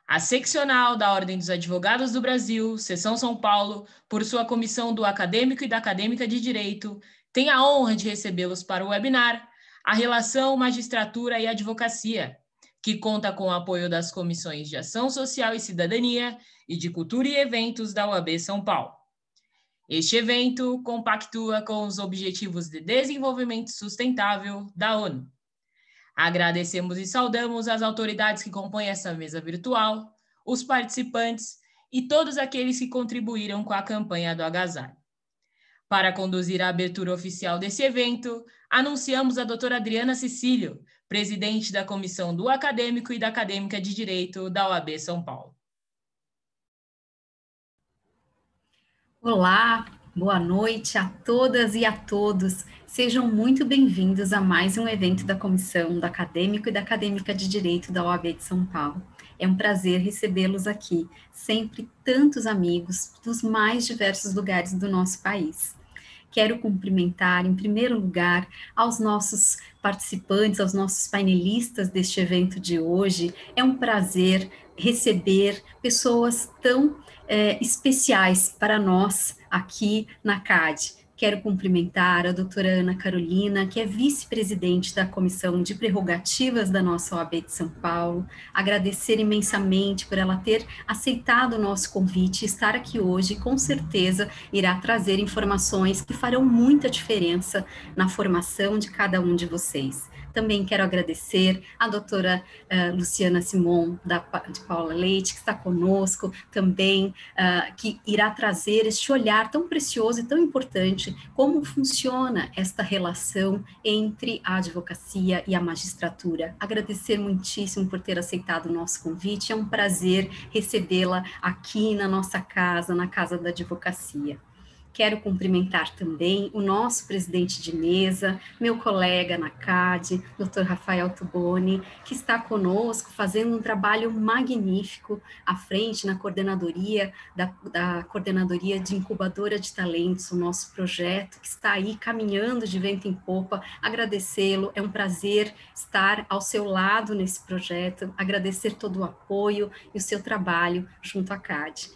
A seccional da Ordem dos Advogados do Brasil, Seção São Paulo, por sua comissão do acadêmico e da acadêmica de direito, tem a honra de recebê-los para o webinar A Relação Magistratura e Advocacia, que conta com o apoio das comissões de Ação Social e Cidadania e de Cultura e Eventos da UAB São Paulo. Este evento compactua com os Objetivos de Desenvolvimento Sustentável da ONU. Agradecemos e saudamos as autoridades que compõem essa mesa virtual, os participantes e todos aqueles que contribuíram com a campanha do Agasalho. Para conduzir a abertura oficial desse evento, anunciamos a doutora Adriana Cecílio, presidente da Comissão do Acadêmico e da Acadêmica de Direito da OAB São Paulo. Olá, boa noite a todas e a todos. Sejam muito bem-vindos a mais um evento da Comissão do Acadêmico e da Acadêmica de Direito da OAB de São Paulo. É um prazer recebê-los aqui, sempre tantos amigos dos mais diversos lugares do nosso país. Quero cumprimentar, em primeiro lugar, aos nossos participantes, aos nossos painelistas deste evento de hoje. É um prazer receber pessoas tão especiais para nós aqui na CAD. Quero cumprimentar a doutora Ana Carolina, que é vice-presidente da Comissão de Prerrogativas da nossa OAB de São Paulo, agradecer imensamente por ela ter aceitado o nosso convite e estar aqui hoje, com certeza irá trazer informações que farão muita diferença na formação de cada um de vocês. Também quero agradecer a doutora Luciana Simon, de Paula Leite, que está conosco, também que irá trazer este olhar tão precioso e tão importante, como funciona esta relação entre a advocacia e a magistratura. Agradecer muitíssimo por ter aceitado o nosso convite, é um prazer recebê-la aqui na nossa casa, na Casa da Advocacia. Quero cumprimentar também o nosso presidente de mesa, meu colega na CAD, Dr. Rafael Tuboni, que está conosco fazendo um trabalho magnífico à frente na coordenadoria, da Coordenadoria de Incubadora de Talentos, o nosso projeto que está aí caminhando de vento em popa. Agradecê-lo, é um prazer estar ao seu lado nesse projeto, agradecer todo o apoio e o seu trabalho junto à CAD.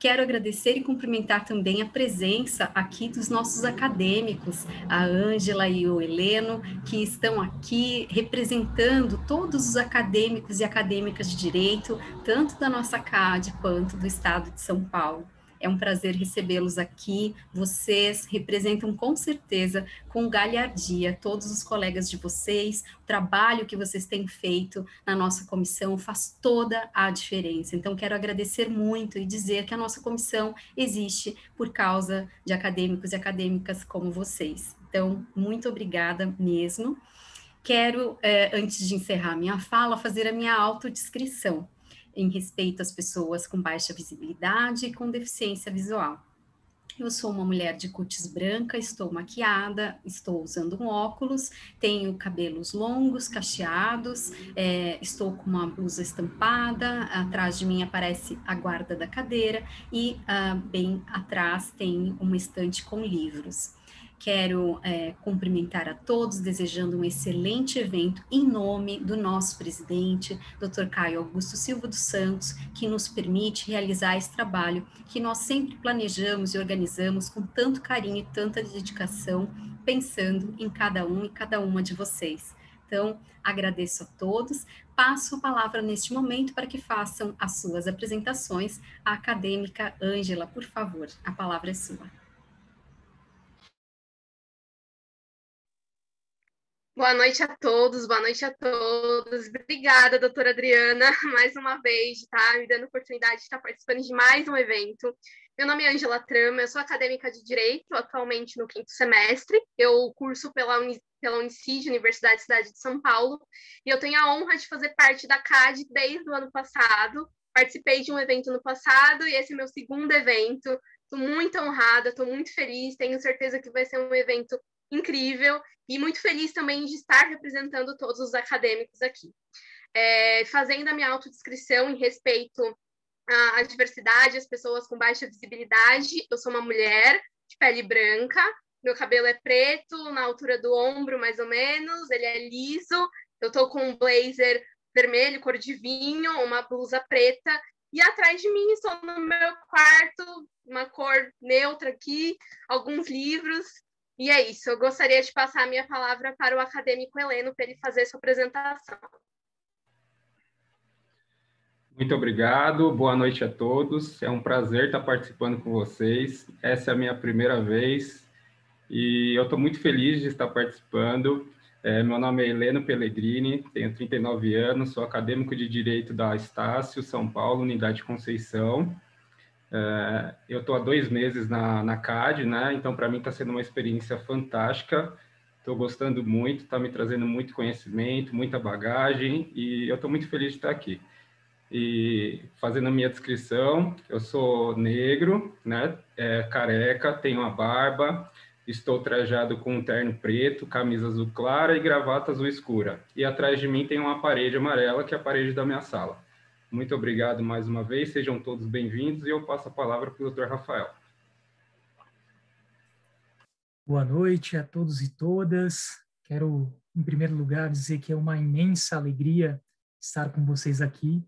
Quero agradecer e cumprimentar também a presença aqui dos nossos acadêmicos, a Ângela e o Heleno, que estão aqui representando todos os acadêmicos e acadêmicas de direito, tanto da nossa CAD quanto do Estado de São Paulo. É um prazer recebê-los aqui, vocês representam com certeza, com galhardia, todos os colegas de vocês, o trabalho que vocês têm feito na nossa comissão faz toda a diferença. Então, quero agradecer muito e dizer que a nossa comissão existe por causa de acadêmicos e acadêmicas como vocês. Então, muito obrigada mesmo. Quero, antes de encerrar minha fala, fazer a minha autodescrição em respeito às pessoas com baixa visibilidade e com deficiência visual. Eu sou uma mulher de cútis branca, estou maquiada, estou usando um óculos, tenho cabelos longos, cacheados, estou com uma blusa estampada, atrás de mim aparece a guarda da cadeira e bem atrás tem uma estante com livros. Quero cumprimentar a todos, desejando um excelente evento em nome do nosso presidente, Dr. Caio Augusto Silva dos Santos, que nos permite realizar esse trabalho que nós sempre planejamos e organizamos com tanto carinho e tanta dedicação, pensando em cada um e cada uma de vocês. Então, agradeço a todos, passo a palavra neste momento para que façam as suas apresentações. A acadêmica Ângela, por favor, a palavra é sua. Boa noite a todos, boa noite a todas. Obrigada, doutora Adriana, mais uma vez, de estar me dando a oportunidade de estar participando de mais um evento. Meu nome é Ângela Trama, eu sou acadêmica de Direito, atualmente no 5º semestre. Eu curso pela Unicid, Universidade da Cidade de São Paulo, e eu tenho a honra de fazer parte da CAD desde o ano passado. Participei de um evento no passado e esse é meu segundo evento. Estou muito honrada, estou muito feliz, tenho certeza que vai ser um evento incrível e muito feliz também de estar representando todos os acadêmicos aqui. Fazendo a minha autodescrição em respeito à diversidade, às pessoas com baixa visibilidade, eu sou uma mulher de pele branca, meu cabelo é preto, na altura do ombro mais ou menos, ele é liso, eu estou com um blazer vermelho, cor de vinho, uma blusa preta, e atrás de mim estou no meu quarto, uma cor neutra aqui, alguns livros, e é isso. Eu gostaria de passar a minha palavra para o acadêmico Heleno para ele fazer sua apresentação. Muito obrigado, boa noite a todos. É um prazer estar participando com vocês. Essa é a minha primeira vez e eu estou muito feliz de estar participando. Meu nome é Heleno Pellegrini, tenho 39 anos, sou acadêmico de Direito da Estácio, São Paulo, Unidade Conceição. Eu estou há 2 meses na CAD, né? Então, para mim, está sendo uma experiência fantástica. Estou gostando muito, está me trazendo muito conhecimento, muita bagagem e eu estou muito feliz de estar aqui. E fazendo a minha descrição, eu sou negro, né? Careca, tenho uma barba, estou trajado com um terno preto, camisa azul clara e gravata azul escura. E atrás de mim tem uma parede amarela, que é a parede da minha sala. Muito obrigado mais uma vez, sejam todos bem-vindos e eu passo a palavra para o Dr. Rafael. Boa noite a todos e todas. Quero, em primeiro lugar, dizer que é uma imensa alegria estar com vocês aqui.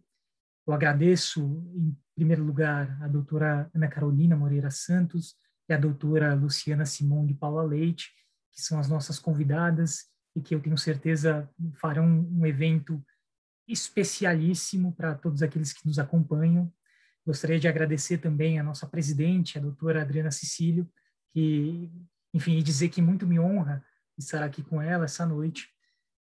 Eu agradeço, em primeiro lugar, a doutora Ana Carolina Moreira Santos e a doutora Luciana Simon de Paula Leite, que são as nossas convidadas e que eu tenho certeza farão um evento especialíssimo para todos aqueles que nos acompanham. Gostaria de agradecer também a nossa presidente, a doutora Adriana Cecílio, que, enfim, e dizer que muito me honra estar aqui com ela essa noite.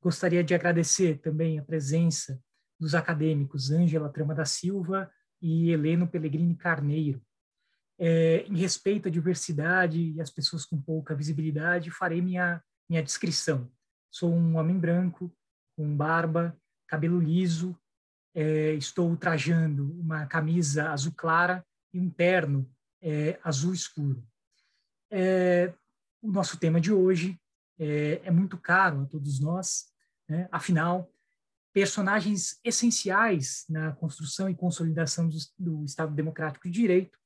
Gostaria de agradecer também a presença dos acadêmicos Ângela Trama da Silva e Heleno Pellegrini Carneiro. Em respeito à diversidade e às pessoas com pouca visibilidade, farei minha descrição. Sou um homem branco, com barba, cabelo liso, estou trajando uma camisa azul clara e um terno azul escuro. O nosso tema de hoje é muito caro a todos nós, né? Afinal, personagens essenciais na construção e consolidação do Estado Democrático de Direito,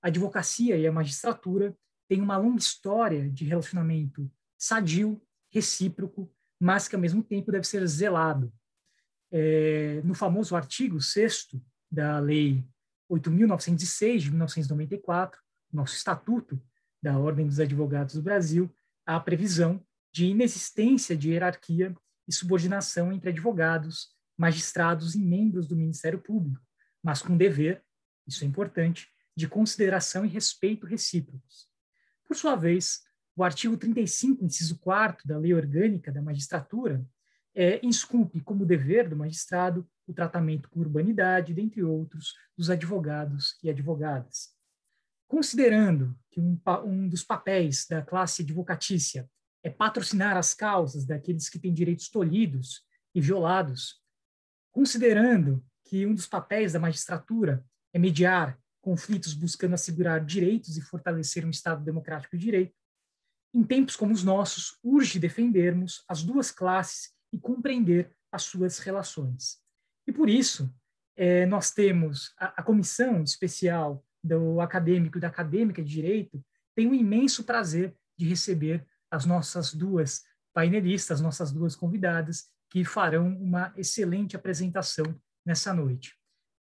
a advocacia e a magistratura têm uma longa história de relacionamento sadio, recíproco, mas que, ao mesmo tempo, deve ser zelado. No famoso artigo 6º da Lei 8.906, de 1994, nosso Estatuto da Ordem dos Advogados do Brasil, há a previsão de inexistência de hierarquia e subordinação entre advogados, magistrados e membros do Ministério Público, mas com dever, isso é importante, de consideração e respeito recíprocos. Por sua vez, o artigo 35, inciso 4º da Lei Orgânica da Magistratura insculpe como dever do magistrado o tratamento com urbanidade, dentre outros, dos advogados e advogadas. Considerando que um dos papéis da classe advocatícia é patrocinar as causas daqueles que têm direitos tolhidos e violados, considerando que um dos papéis da magistratura é mediar conflitos buscando assegurar direitos e fortalecer um Estado democrático de direito, em tempos como os nossos, urge defendermos as duas classes e compreender as suas relações. E por isso, nós temos a comissão especial do acadêmico e da acadêmica de direito tem o imenso prazer de receber as nossas duas painelistas, as nossas duas convidadas, que farão uma excelente apresentação nessa noite.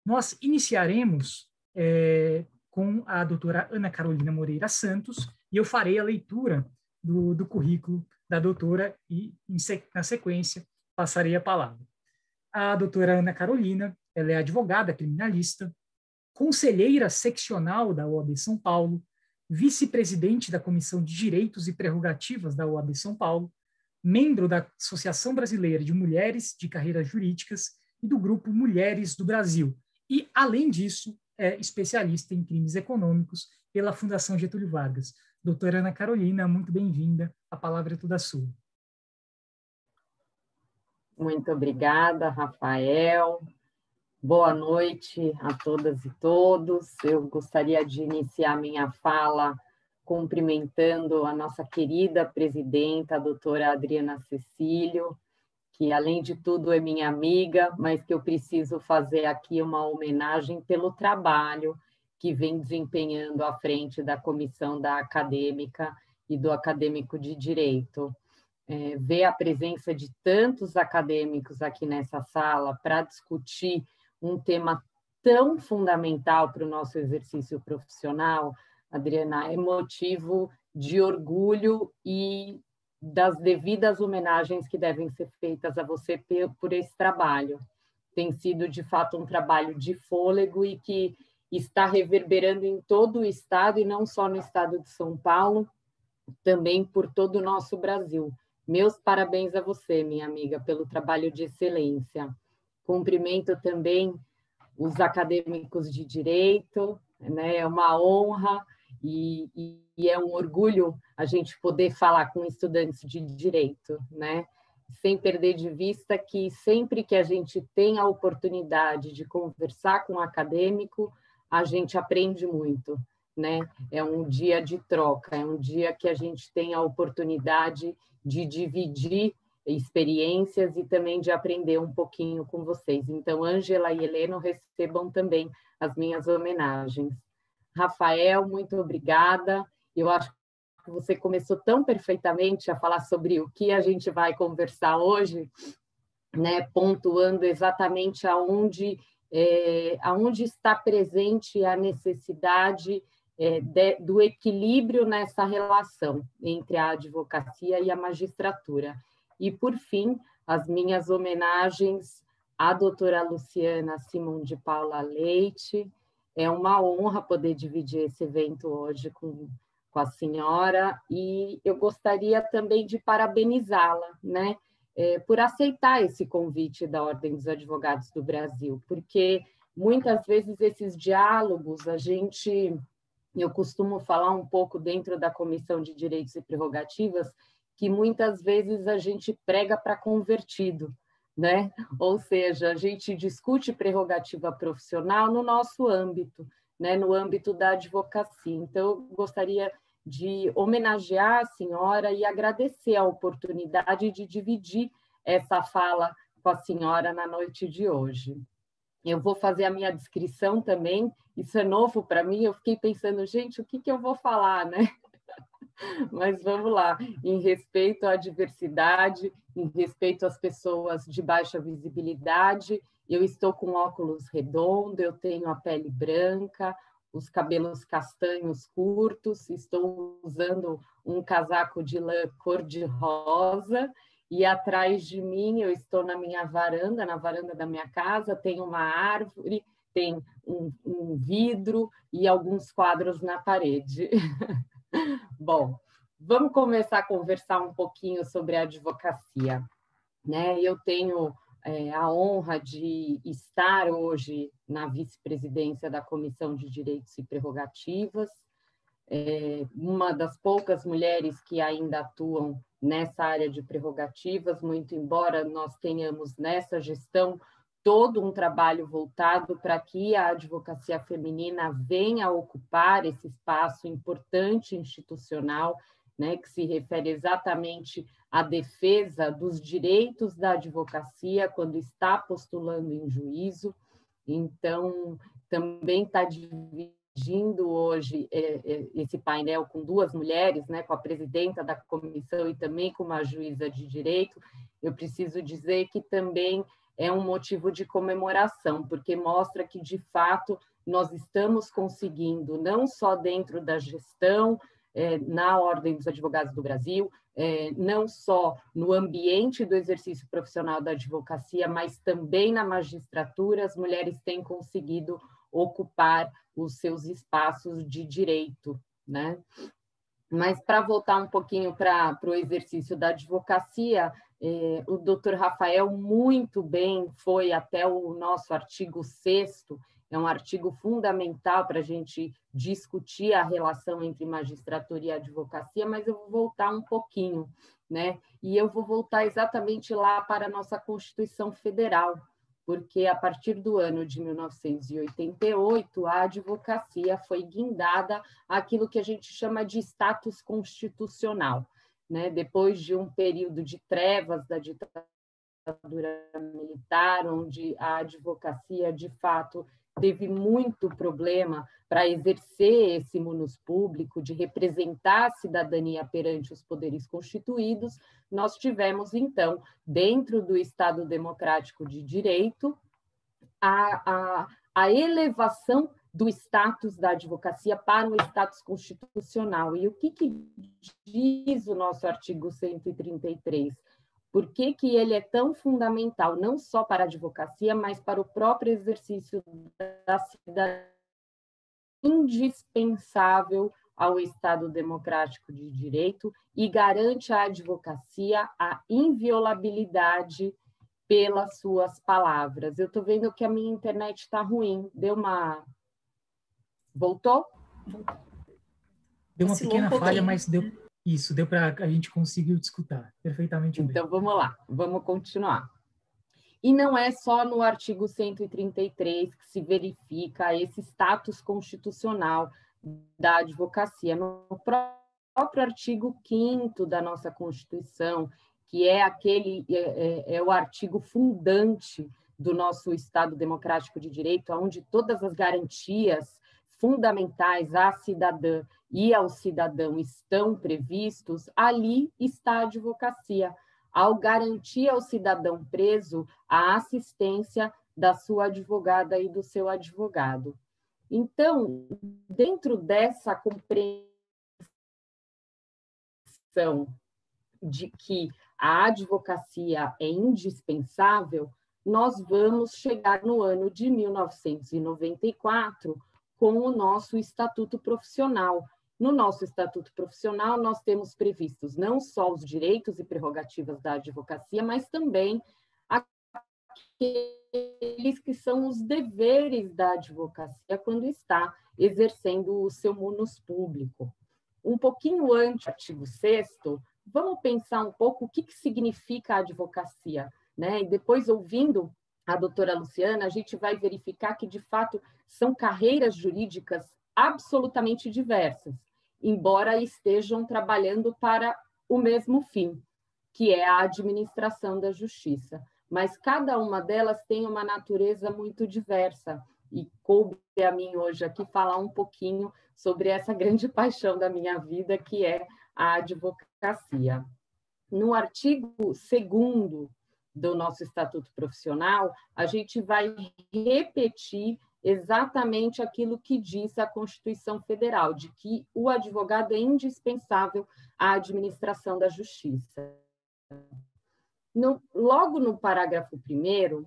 Nós iniciaremos com a doutora Ana Carolina Moreira Santos, e eu farei a leitura do currículo da doutora e, na sequência, passarei a palavra. A doutora Ana Carolina, ela é advogada criminalista, conselheira seccional da OAB São Paulo, vice-presidente da Comissão de Direitos e Prerrogativas da OAB São Paulo, membro da Associação Brasileira de Mulheres de Carreiras Jurídicas e do Grupo Mulheres do Brasil. E, além disso, é especialista em crimes econômicos pela Fundação Getúlio Vargas. Doutora Ana Carolina, muito bem-vinda. A palavra é toda sua. Muito obrigada, Rafael. Boa noite a todas e todos. Eu gostaria de iniciar minha fala cumprimentando a nossa querida presidenta, a doutora Adriana Cecílio, que, além de tudo, é minha amiga, mas que eu preciso fazer aqui uma homenagem pelo trabalho que vem desempenhando à frente da comissão da acadêmica e do acadêmico de direito. ver a presença de tantos acadêmicos aqui nessa sala para discutir um tema tão fundamental para o nosso exercício profissional, Adriana, é motivo de orgulho e das devidas homenagens que devem ser feitas a você por esse trabalho. Tem sido, de fato, um trabalho de fôlego e que está reverberando em todo o estado, e não só no estado de São Paulo, também por todo o nosso Brasil. Meus parabéns a você, minha amiga, pelo trabalho de excelência. Cumprimento também os acadêmicos de direito, né? É uma honra e é um orgulho a gente poder falar com estudantes de direito, né? Sem perder de vista que sempre que a gente tem a oportunidade de conversar com um acadêmico, a gente aprende muito, né? É um dia de troca, é um dia que a gente tem a oportunidade de dividir experiências e também de aprender um pouquinho com vocês. Então, Ângela e Helena recebam também as minhas homenagens. Rafael, muito obrigada. Eu acho que você começou tão perfeitamente a falar sobre o que a gente vai conversar hoje, né, pontuando exatamente aonde está presente a necessidade do equilíbrio nessa relação entre a advocacia e a magistratura. E, por fim, as minhas homenagens à doutora Luciana Simon de Paula Leite. É uma honra poder dividir esse evento hoje com a senhora, e eu gostaria também de parabenizá-la, né, por aceitar esse convite da Ordem dos Advogados do Brasil, porque muitas vezes esses diálogos eu costumo falar um pouco dentro da Comissão de Direitos e Prerrogativas, que muitas vezes a gente prega para convertido, né? Ou seja, a gente discute prerrogativa profissional no nosso âmbito, né? No âmbito da advocacia. Então, eu gostaria de homenagear a senhora e agradecer a oportunidade de dividir essa fala com a senhora na noite de hoje. Eu vou fazer a minha descrição também, isso é novo para mim, eu fiquei pensando, gente, o que eu vou falar, né? Mas vamos lá, em respeito à diversidade, em respeito às pessoas de baixa visibilidade, eu estou com óculos redondo, eu tenho a pele branca, os cabelos castanhos curtos, estou usando um casaco de lã cor-de-rosa, e atrás de mim eu estou na minha varanda, na varanda da minha casa, tem uma árvore, tem um vidro e alguns quadros na parede. Bom, vamos começar a conversar um pouquinho sobre a advocacia, né? Eu tenho a honra de estar hoje na vice-presidência da Comissão de Direitos e Prerrogativas, uma das poucas mulheres que ainda atuam nessa área de prerrogativas, muito embora nós tenhamos nessa gestão todo um trabalho voltado para que a advocacia feminina venha a ocupar esse espaço importante institucional, né, que se refere exatamente à defesa dos direitos da advocacia quando está postulando em juízo. Então, também está dividindo hoje esse painel com duas mulheres, né, com a presidenta da comissão e também com uma juíza de direito. Eu preciso dizer que também é um motivo de comemoração, porque mostra que, de fato, nós estamos conseguindo, não só dentro da gestão, na Ordem dos Advogados do Brasil, não só no ambiente do exercício profissional da advocacia, mas também na magistratura, as mulheres têm conseguido ocupar os seus espaços de direito, né? Mas, para voltar um pouquinho para o exercício da advocacia, o doutor Rafael muito bem foi até o nosso artigo 6º, é um artigo fundamental para a gente discutir a relação entre magistratura e advocacia, mas eu vou voltar um pouquinho, né? E eu vou voltar exatamente lá para a nossa Constituição Federal, porque a partir do ano de 1988, a advocacia foi guindada àquilo que a gente chama de status constitucional, né? Depois de um período de trevas da ditadura ditadura militar, onde a advocacia, de fato, teve muito problema para exercer esse munus público, de representar a cidadania perante os poderes constituídos, nós tivemos, então, dentro do Estado Democrático de Direito, a elevação do status da advocacia para um status constitucional. E o que diz o nosso artigo 133? Por que ele é tão fundamental, não só para a advocacia, mas para o próprio exercício da cidadania, indispensável ao Estado Democrático de Direito e garante à advocacia a inviolabilidade pelas suas palavras. Eu estou vendo que a minha internet está ruim. Deu uma... Voltou? Deu uma pequena falha, mas deu para a gente conseguir escutar perfeitamente bem. Então, vamos lá, vamos continuar. E não é só no artigo 133 que se verifica esse status constitucional da advocacia. No próprio artigo 5º da nossa Constituição, que é o artigo fundante do nosso Estado Democrático de Direito, onde todas as garantias fundamentais à cidadã e ao cidadão estão previstos, ali está a advocacia, ao garantir ao cidadão preso a assistência da sua advogada e do seu advogado. Então, dentro dessa compreensão de que a advocacia é indispensável, nós vamos chegar no ano de 1994 com o nosso Estatuto Profissional. No nosso Estatuto Profissional, nós temos previstos não só os direitos e prerrogativas da advocacia, mas também aqueles que são os deveres da advocacia quando está exercendo o seu munus público. Um pouquinho antes do artigo 6º, vamos pensar um pouco o que significa a advocacia, né? E depois, ouvindo a doutora Luciana, a gente vai verificar que, de fato, são carreiras jurídicas absolutamente diversas, embora estejam trabalhando para o mesmo fim, que é a administração da justiça. Mas cada uma delas tem uma natureza muito diversa, e coube a mim hoje aqui falar um pouquinho sobre essa grande paixão da minha vida, que é a advocacia. No artigo 2º do nosso Estatuto Profissional, a gente vai repetir exatamente aquilo que diz a Constituição Federal, de que o advogado é indispensável à administração da justiça. Logo no parágrafo 1º,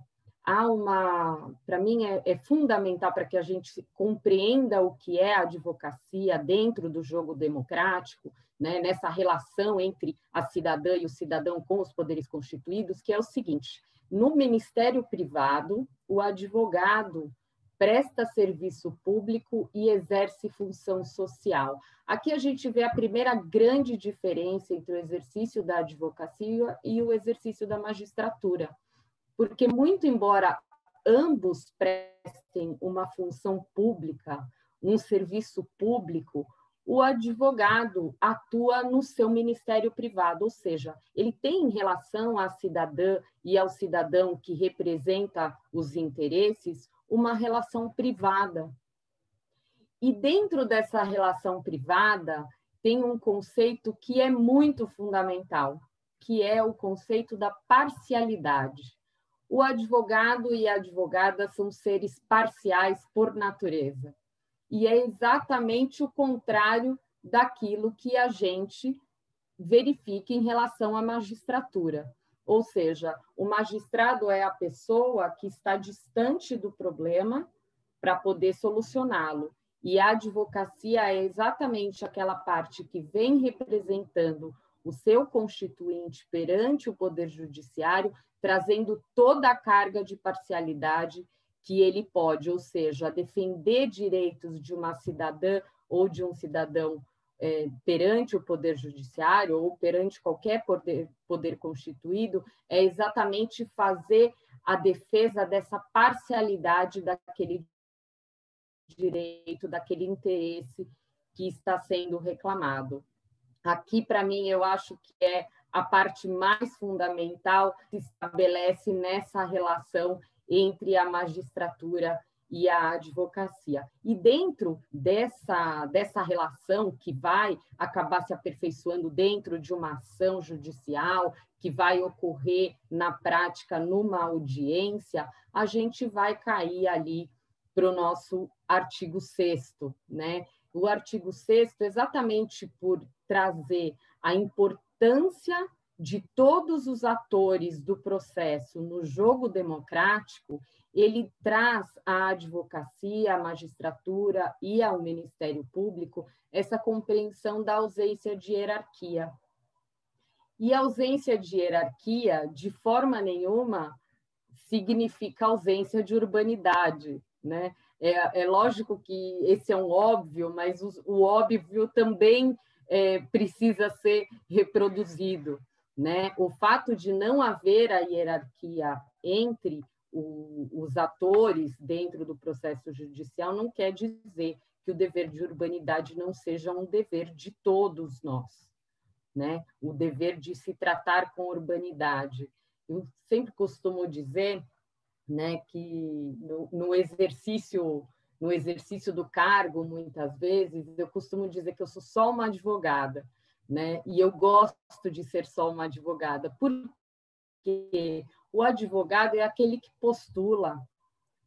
para mim é fundamental para que a gente compreenda o que é a advocacia dentro do jogo democrático, né, nessa relação entre a cidadã e o cidadão com os poderes constituídos, que é o seguinte: no Ministério Privado, o advogado presta serviço público e exerce função social. Aqui a gente vê a primeira grande diferença entre o exercício da advocacia e o exercício da magistratura, porque, muito embora ambos prestem uma função pública, um serviço público, o advogado atua no seu ministério privado, ou seja, ele tem em relação à cidadã e ao cidadão que representa os interesses uma relação privada. E dentro dessa relação privada tem um conceito que é muito fundamental, que é o conceito da parcialidade. O advogado e a advogada são seres parciais por natureza. E é exatamente o contrário daquilo que a gente verifica em relação à magistratura. Ou seja, o magistrado é a pessoa que está distante do problema para poder solucioná-lo. E a advocacia é exatamente aquela parte que vem representando o seu constituinte perante o Poder Judiciário, trazendo toda a carga de parcialidade que ele pode, ou seja, defender direitos de uma cidadã ou de um cidadão perante o Poder Judiciário ou perante qualquer poder constituído, é exatamente fazer a defesa dessa parcialidade daquele direito, daquele interesse que está sendo reclamado. Aqui, para mim, eu acho que é a parte mais fundamental se estabelece nessa relação entre a magistratura e a advocacia. E dentro dessa relação que vai acabar se aperfeiçoando dentro de uma ação judicial, que vai ocorrer na prática numa audiência, a gente vai cair ali para o nosso artigo 6º, né? O artigo 6º, exatamente por trazer a importância de todos os atores do processo no jogo democrático, ele traz à advocacia, à magistratura e ao Ministério Público essa compreensão da ausência de hierarquia. E a ausência de hierarquia, de forma nenhuma, significa ausência de urbanidade, né? É lógico que esse é um óbvio, mas o óbvio também precisa ser reproduzido, né? O fato de não haver a hierarquia entre os atores dentro do processo judicial não quer dizer que o dever de urbanidade não seja um dever de todos nós, né? O dever de se tratar com urbanidade. Eu sempre costumo dizer, né, que no exercício do cargo, muitas vezes, eu costumo dizer que eu sou só uma advogada, né? E eu gosto de ser só uma advogada, porque o advogado é aquele que postula,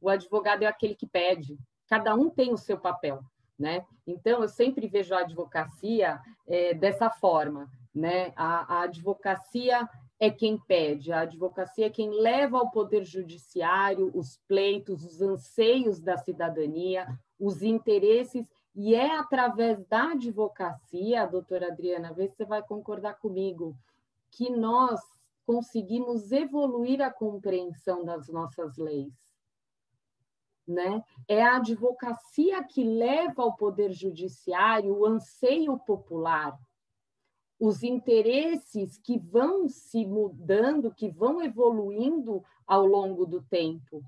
o advogado é aquele que pede, cada um tem o seu papel, né? Então, eu sempre vejo a advocacia dessa forma, né? A advocacia é quem pede, a advocacia é quem leva ao Poder Judiciário os pleitos, os anseios da cidadania, os interesses, e é através da advocacia, doutora Adriana, vê se você vai concordar comigo, que nós conseguimos evoluir a compreensão das nossas leis, né? É a advocacia que leva ao Poder Judiciário o anseio popular, os interesses que vão se mudando, que vão evoluindo ao longo do tempo,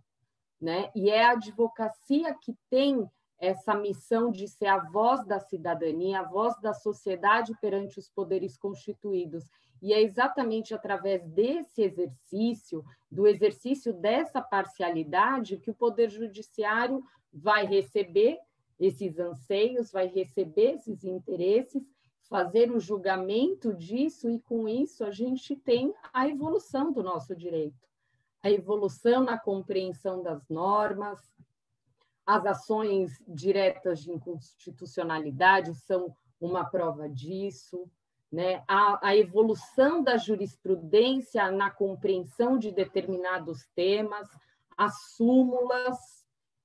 né? E é a advocacia que tem essa missão de ser a voz da cidadania, a voz da sociedade perante os poderes constituídos. E é exatamente através desse exercício, do exercício dessa parcialidade, que o Poder Judiciário vai receber esses anseios, vai receber esses interesses, fazer o julgamento disso, e com isso a gente tem a evolução do nosso direito, a evolução na compreensão das normas. As ações diretas de inconstitucionalidade são uma prova disso, né? A evolução da jurisprudência na compreensão de determinados temas, as súmulas,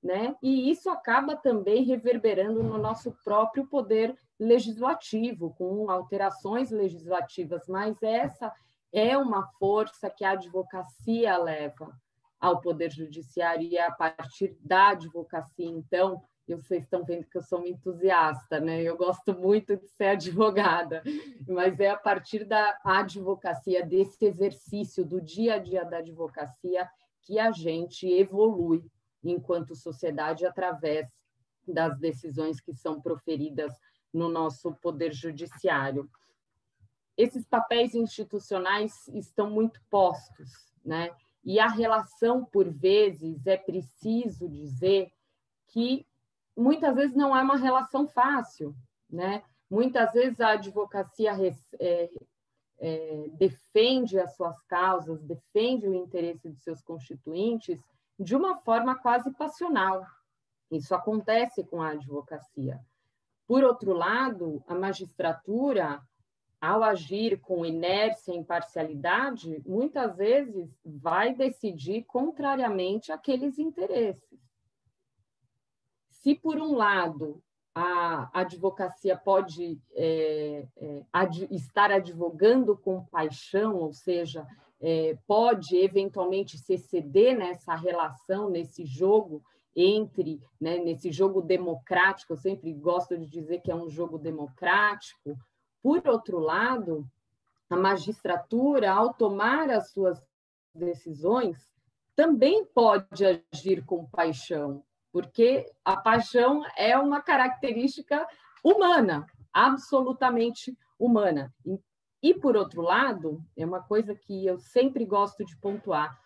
né? E isso acaba também reverberando no nosso próprio poder legislativo, com alterações legislativas, mas essa é uma força que a advocacia leva ao Poder Judiciário, e é a partir da advocacia, então, vocês estão vendo que eu sou uma entusiasta, né? Eu gosto muito de ser advogada, mas é a partir da advocacia, desse exercício do dia a dia da advocacia, que a gente evolui enquanto sociedade através das decisões que são proferidas no nosso Poder Judiciário. Esses papéis institucionais estão muito postos, né? E a relação, por vezes, é preciso dizer que muitas vezes não é uma relação fácil, né? Muitas vezes a advocacia defende as suas causas, defende o interesse de seus constituintes de uma forma quase passional. Isso acontece com a advocacia. Por outro lado, a magistratura, ao agir com inércia e imparcialidade, muitas vezes vai decidir contrariamente àqueles interesses. Se, por um lado, a advocacia pode estar advogando com paixão, ou seja, pode eventualmente se exceder nessa relação, nesse jogo nesse jogo democrático, eu sempre gosto de dizer que é um jogo democrático. Por outro lado, a magistratura, ao tomar as suas decisões, também pode agir com paixão, porque a paixão é uma característica humana, absolutamente humana. E, por outro lado, é uma coisa que eu sempre gosto de pontuar,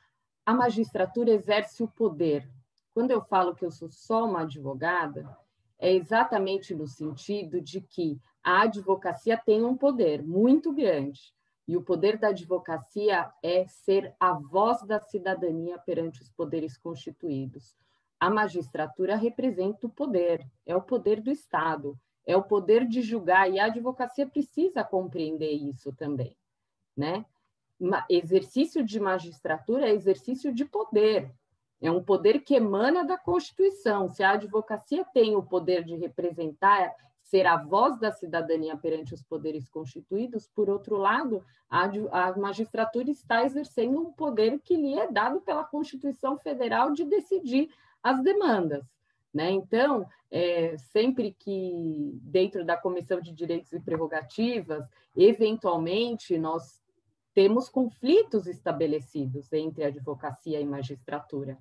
a magistratura exerce o poder. Quando eu falo que eu sou só uma advogada, é exatamente no sentido de que a advocacia tem um poder muito grande, e o poder da advocacia é ser a voz da cidadania perante os poderes constituídos. A magistratura representa o poder, é o poder do Estado, é o poder de julgar, e a advocacia precisa compreender isso também, né? Exercício de magistratura é exercício de poder, é um poder que emana da Constituição. Se a advocacia tem o poder de representar, ser a voz da cidadania perante os poderes constituídos, por outro lado, a magistratura está exercendo um poder que lhe é dado pela Constituição Federal de decidir as demandas, né? Então, sempre que dentro da Comissão de Direitos e Prerrogativas, eventualmente nós temos conflitos estabelecidos entre advocacia e magistratura.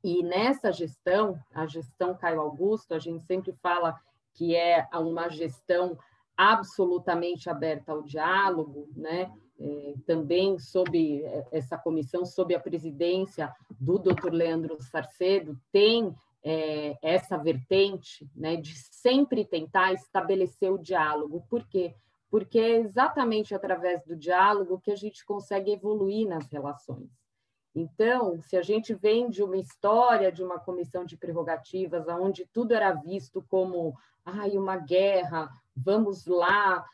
E nessa gestão, a gestão Caio Augusto, a gente sempre fala que é uma gestão absolutamente aberta ao diálogo, né? Também sob essa comissão, sob a presidência do Dr. Leandro Sarcedo, tem essa vertente, né, de sempre tentar estabelecer o diálogo. Por quê? Porque é exatamente através do diálogo que a gente consegue evoluir nas relações. Então, se a gente vem de uma história de uma comissão de prerrogativas, onde tudo era visto como uma guerra, vamos lá,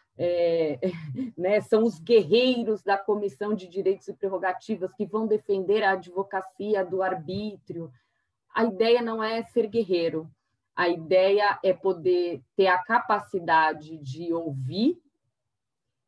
né, são os guerreiros da Comissão de Direitos e Prerrogativas que vão defender a advocacia do arbítrio. A ideia não é ser guerreiro, a ideia é poder ter a capacidade de ouvir,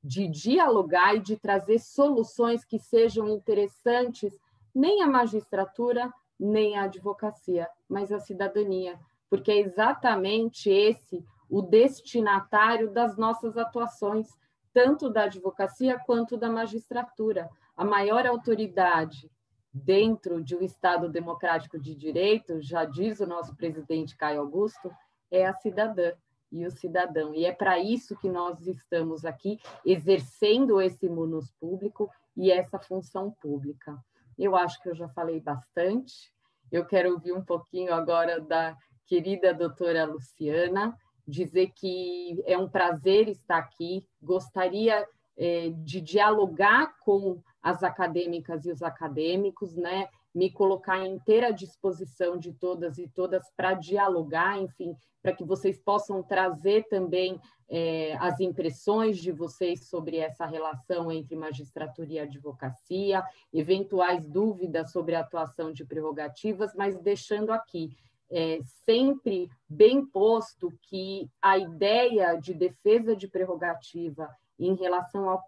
de dialogar e de trazer soluções que sejam interessantes, nem a magistratura, nem a advocacia, mas a cidadania, porque é exatamente esse o destinatário das nossas atuações, tanto da advocacia quanto da magistratura. A maior autoridade dentro de um Estado democrático de direito, já diz o nosso presidente Caio Augusto, é a cidadã e o cidadão. E é para isso que nós estamos aqui, exercendo esse munus público e essa função pública. Eu acho que eu já falei bastante. Eu quero ouvir um pouquinho agora da querida doutora Luciana, dizer que é um prazer estar aqui, gostaria de dialogar com as acadêmicas e os acadêmicos, né? Me colocar em inteira disposição de todas e todas para dialogar, enfim, para que vocês possam trazer também as impressões de vocês sobre essa relação entre magistratura e advocacia, eventuais dúvidas sobre a atuação de prerrogativas, mas deixando aqui sempre bem posto que a ideia de defesa de prerrogativa em relação a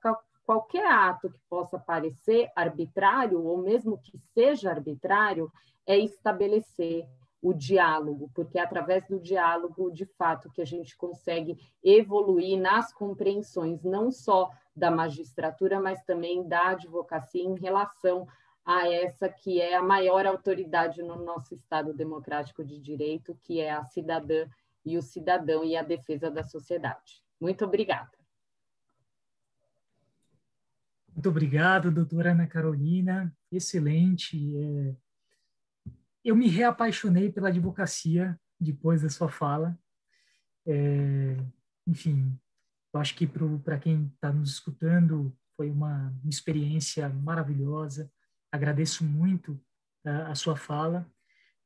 qualquer ato que possa parecer arbitrário, ou mesmo que seja arbitrário, é estabelecer o diálogo, porque é através do diálogo, de fato, que a gente consegue evoluir nas compreensões, não só da magistratura, mas também da advocacia em relação a essa que é a maior autoridade no nosso Estado democrático de direito, que é a cidadã e o cidadão e a defesa da sociedade. Muito obrigada. Muito obrigado, doutora Ana Carolina. Excelente. Eu me reapaixonei pela advocacia depois da sua fala. Enfim, eu acho que para quem está nos escutando foi uma experiência maravilhosa. Agradeço muito a sua fala.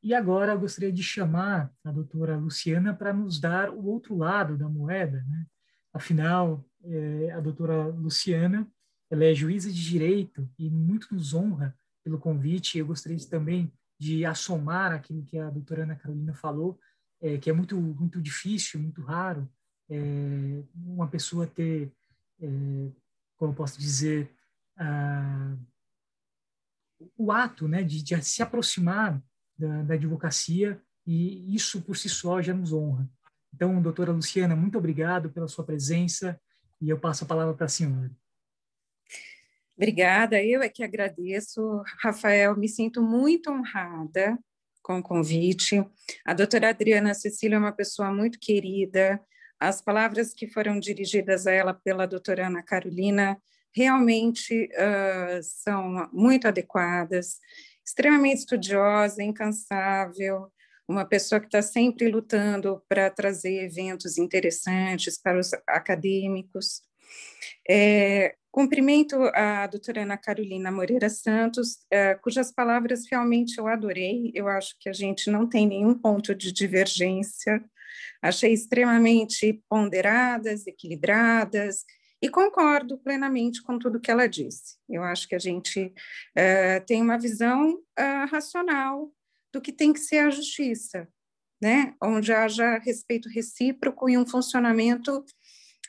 E agora eu gostaria de chamar a doutora Luciana para nos dar o outro lado da moeda, né? Afinal, a doutora Luciana, ela é juíza de direito e muito nos honra pelo convite. Eu gostaria também de assomar aquilo que a doutora Ana Carolina falou, que é muito, muito difícil, muito raro, uma pessoa ter, como eu posso dizer, o ato, né, de se aproximar da advocacia, e isso por si só já nos honra. Então, doutora Luciana, muito obrigado pela sua presença, e eu passo a palavra para a senhora. Obrigada, eu é que agradeço, Rafael, me sinto muito honrada com o convite. A doutora Adriana Cecília é uma pessoa muito querida, as palavras que foram dirigidas a ela pela doutora Ana Carolina realmente são muito adequadas, extremamente estudiosa, incansável, uma pessoa que está sempre lutando para trazer eventos interessantes para os acadêmicos. Cumprimento a doutora Ana Carolina Moreira Santos, cujas palavras realmente eu adorei, eu acho que a gente não tem nenhum ponto de divergência, achei extremamente ponderadas, equilibradas, e concordo plenamente com tudo que ela disse. Eu acho que a gente tem uma visão racional do que tem que ser a justiça, né? Onde haja respeito recíproco e um funcionamento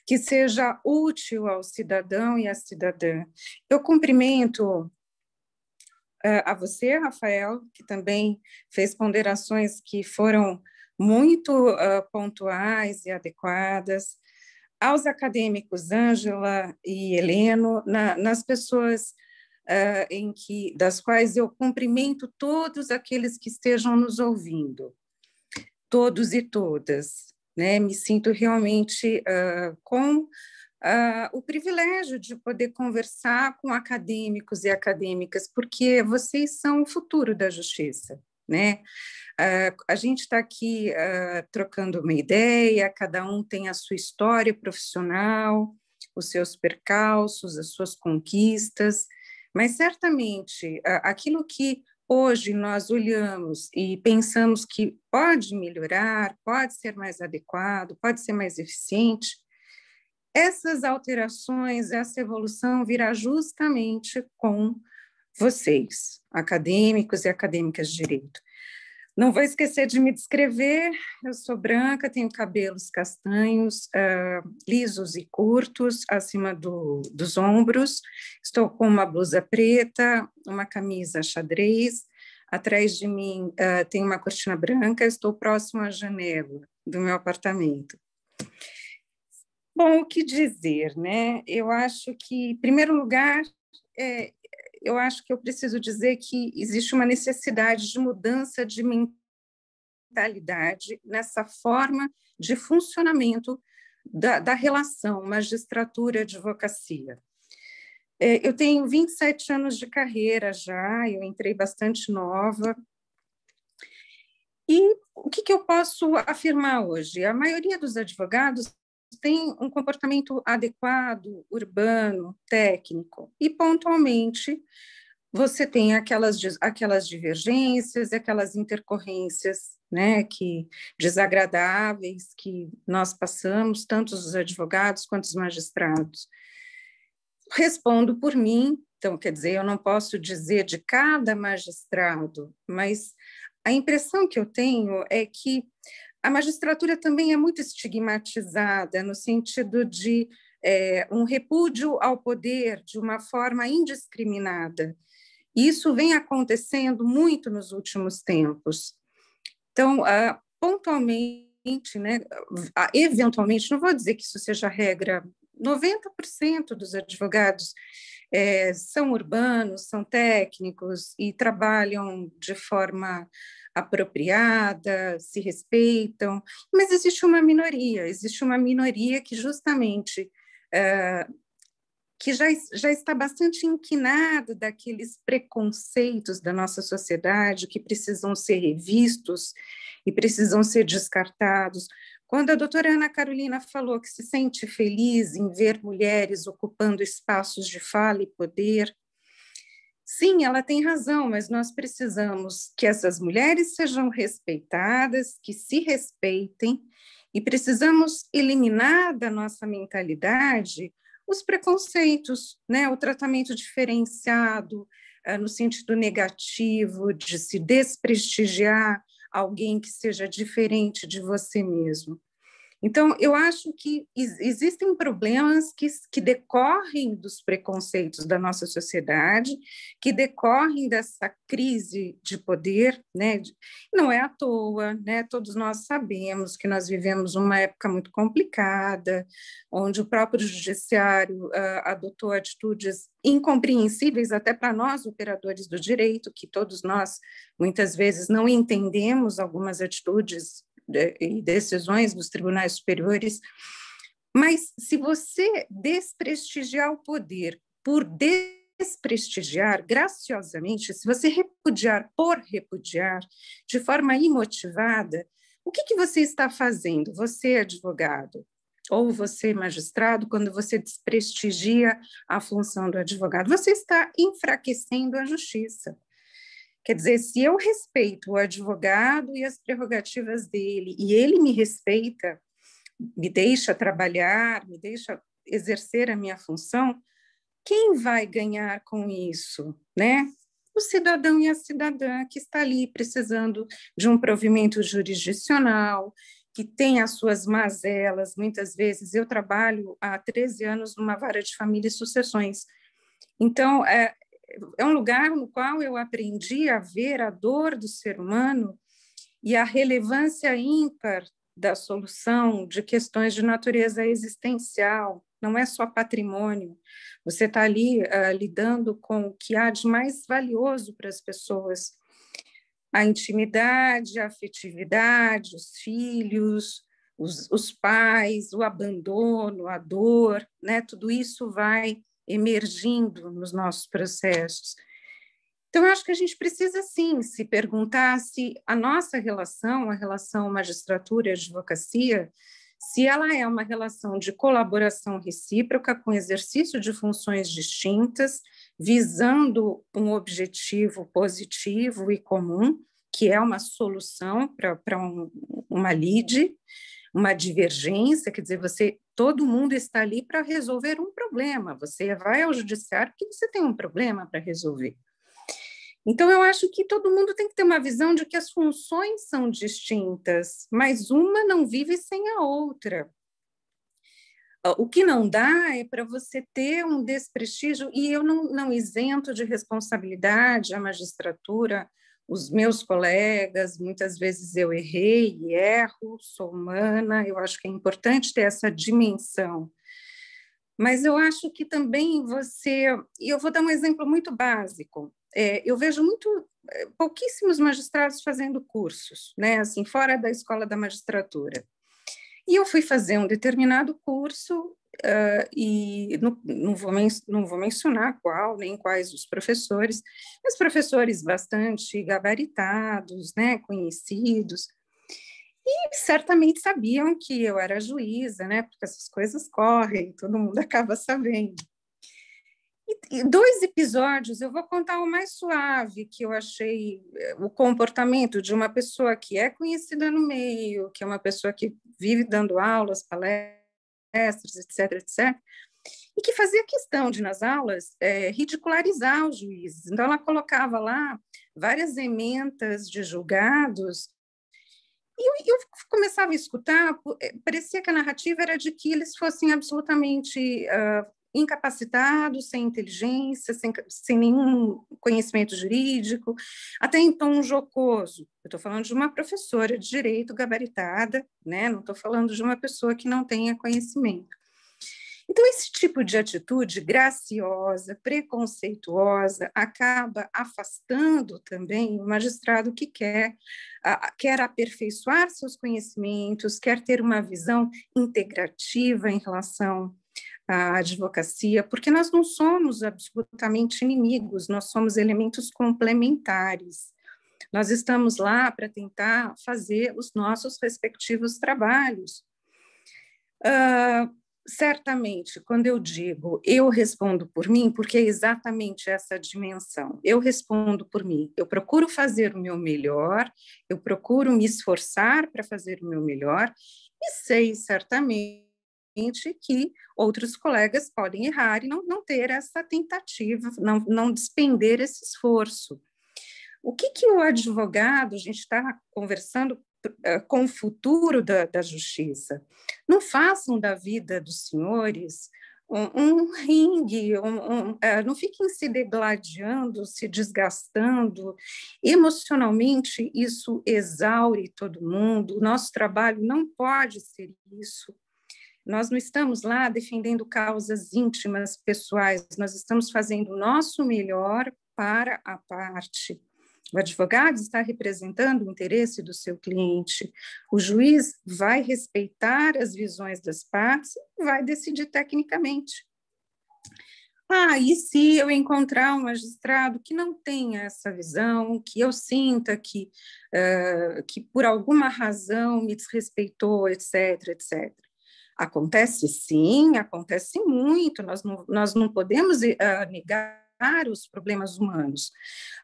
que seja útil ao cidadão e à cidadã. Eu cumprimento a você, Rafael, que também fez ponderações que foram muito pontuais e adequadas, aos acadêmicos Ângela e Heleno, nas pessoas das quais eu cumprimento todos aqueles que estejam nos ouvindo, todos e todas, né? Me sinto realmente com o privilégio de poder conversar com acadêmicos e acadêmicas, porque vocês são o futuro da justiça, né? A gente está aqui trocando uma ideia, cada um tem a sua história profissional, os seus percalços, as suas conquistas, mas certamente aquilo que hoje nós olhamos e pensamos que pode melhorar, pode ser mais adequado, pode ser mais eficiente, essas alterações, essa evolução virá justamente com vocês, acadêmicos e acadêmicas de direito. Não vou esquecer de me descrever, eu sou branca, tenho cabelos castanhos, lisos e curtos, acima dos ombros, estou com uma blusa preta, uma camisa xadrez, atrás de mim tem uma cortina branca, estou próximo à janela do meu apartamento. Bom, o que dizer, né? Eu acho que, em primeiro lugar, eu acho que eu preciso dizer que existe uma necessidade de mudança de mentalidade nessa forma de funcionamento da relação magistratura-advocacia. Eu tenho 27 anos de carreira já, eu entrei bastante nova. E o que eu posso afirmar hoje? A maioria dos advogados tem um comportamento adequado, urbano, técnico, e pontualmente você tem aquelas divergências, aquelas intercorrências, né, desagradáveis que nós passamos, tanto os advogados quanto os magistrados. Respondo por mim, então, quer dizer, eu não posso dizer de cada magistrado, mas a impressão que eu tenho é que a magistratura também é muito estigmatizada, no sentido de um repúdio ao poder de uma forma indiscriminada. E isso vem acontecendo muito nos últimos tempos. Então, pontualmente, né, eventualmente, não vou dizer que isso seja regra, 90% dos advogados são urbanos, são técnicos e trabalham de forma apropriada, se respeitam, mas existe uma minoria que justamente que já está bastante inquinada daqueles preconceitos da nossa sociedade que precisam ser revistos e precisam ser descartados. Quando a doutora Ana Carolina falou que se sente feliz em ver mulheres ocupando espaços de fala e poder, sim, ela tem razão, mas nós precisamos que essas mulheres sejam respeitadas, que se respeitem, e precisamos eliminar da nossa mentalidade os preconceitos, né? O tratamento diferenciado, no sentido negativo, de se desprestigiar alguém que seja diferente de você mesmo. Então, eu acho que existem problemas que decorrem dos preconceitos da nossa sociedade, que decorrem dessa crise de poder, né? Não é à toa, né? Todos nós sabemos que nós vivemos uma época muito complicada, onde o próprio judiciário adotou atitudes incompreensíveis até para nós, operadores do direito, que todos nós, muitas vezes, não entendemos algumas atitudes e decisões dos tribunais superiores, mas se você desprestigiar o poder por desprestigiar graciosamente, se você repudiar por repudiar, de forma imotivada, o que você está fazendo? Você, advogado, ou você, magistrado, quando você desprestigia a função do advogado, você está enfraquecendo a justiça. Quer dizer, se eu respeito o advogado e as prerrogativas dele, e ele me respeita, me deixa trabalhar, me deixa exercer a minha função, quem vai ganhar com isso, né? O cidadão e a cidadã que está ali precisando de um provimento jurisdicional, que tem as suas mazelas. Muitas vezes eu trabalho há 13 anos numa vara de família e sucessões. Então, é um lugar no qual eu aprendi a ver a dor do ser humano e a relevância ímpar da solução de questões de natureza existencial. Não é só patrimônio. Você está ali lidando com o que há de mais valioso para as pessoas. A intimidade, a afetividade, os filhos, os pais, o abandono, a dor, né? Tudo isso vai emergindo nos nossos processos. Então, eu acho que a gente precisa, sim, se perguntar se a nossa relação, a relação magistratura e advocacia, se ela é uma relação de colaboração recíproca com exercício de funções distintas, visando um objetivo positivo e comum, que é uma solução para uma lide, uma divergência, quer dizer, todo mundo está ali para resolver um problema. Você vai ao judiciário porque você tem um problema para resolver. Então, eu acho que todo mundo tem que ter uma visão de que as funções são distintas, mas uma não vive sem a outra. O que não dá é para você ter um desprestígio, e eu não isento de responsabilidade a magistratura, os meus colegas, muitas vezes eu errei e erro, sou humana, eu acho que é importante ter essa dimensão. Mas eu acho que também e eu vou dar um exemplo muito básico, eu vejo pouquíssimos magistrados fazendo cursos, né, assim, fora da escola da magistratura. E eu fui fazer um determinado curso, e não vou mencionar qual, nem quais os professores, mas professores bastante gabaritados, né, conhecidos, e certamente sabiam que eu era juíza, né, porque essas coisas correm, todo mundo acaba sabendo. E 2 episódios, eu vou contar o mais suave, que eu achei o comportamento de uma pessoa que é conhecida no meio, que é uma pessoa que vive dando aulas, palestras, etc., etc., e que fazia questão de, nas aulas, ridicularizar os juízes. Então, ela colocava lá várias ementas de julgados, e eu começava a escutar, parecia que a narrativa era de que eles fossem absolutamente incapacitados, sem inteligência, sem nenhum conhecimento jurídico, até em tom jocoso. Eu estou falando de uma professora de direito gabaritada, né? Não estou falando de uma pessoa que não tenha conhecimento. Então, esse tipo de atitude graciosa, preconceituosa, acaba afastando também o magistrado que quer aperfeiçoar seus conhecimentos, quer ter uma visão integrativa em relação à advocacia, porque nós não somos absolutamente inimigos, nós somos elementos complementares. Nós estamos lá para tentar fazer os nossos respectivos trabalhos. Certamente, quando eu digo eu respondo por mim, porque é exatamente essa dimensão, eu respondo por mim, eu procuro fazer o meu melhor, eu procuro me esforçar para fazer o meu melhor, e sei certamente que outros colegas podem errar e não ter essa tentativa, não despender esse esforço. O que o advogado, a gente está conversando com o futuro da justiça. Não façam da vida dos senhores um ringue, não fiquem se degladiando, se desgastando. Emocionalmente, isso exaure todo mundo. O nosso trabalho não pode ser isso. Nós não estamos lá defendendo causas íntimas, pessoais, nós estamos fazendo o nosso melhor para a parte. O advogado está representando o interesse do seu cliente. O juiz vai respeitar as visões das partes e vai decidir tecnicamente. E se eu encontrar um magistrado que não tenha essa visão, que eu sinta que por alguma razão me desrespeitou, etc., etc. Acontece sim, acontece muito, nós não podemos negar os problemas humanos.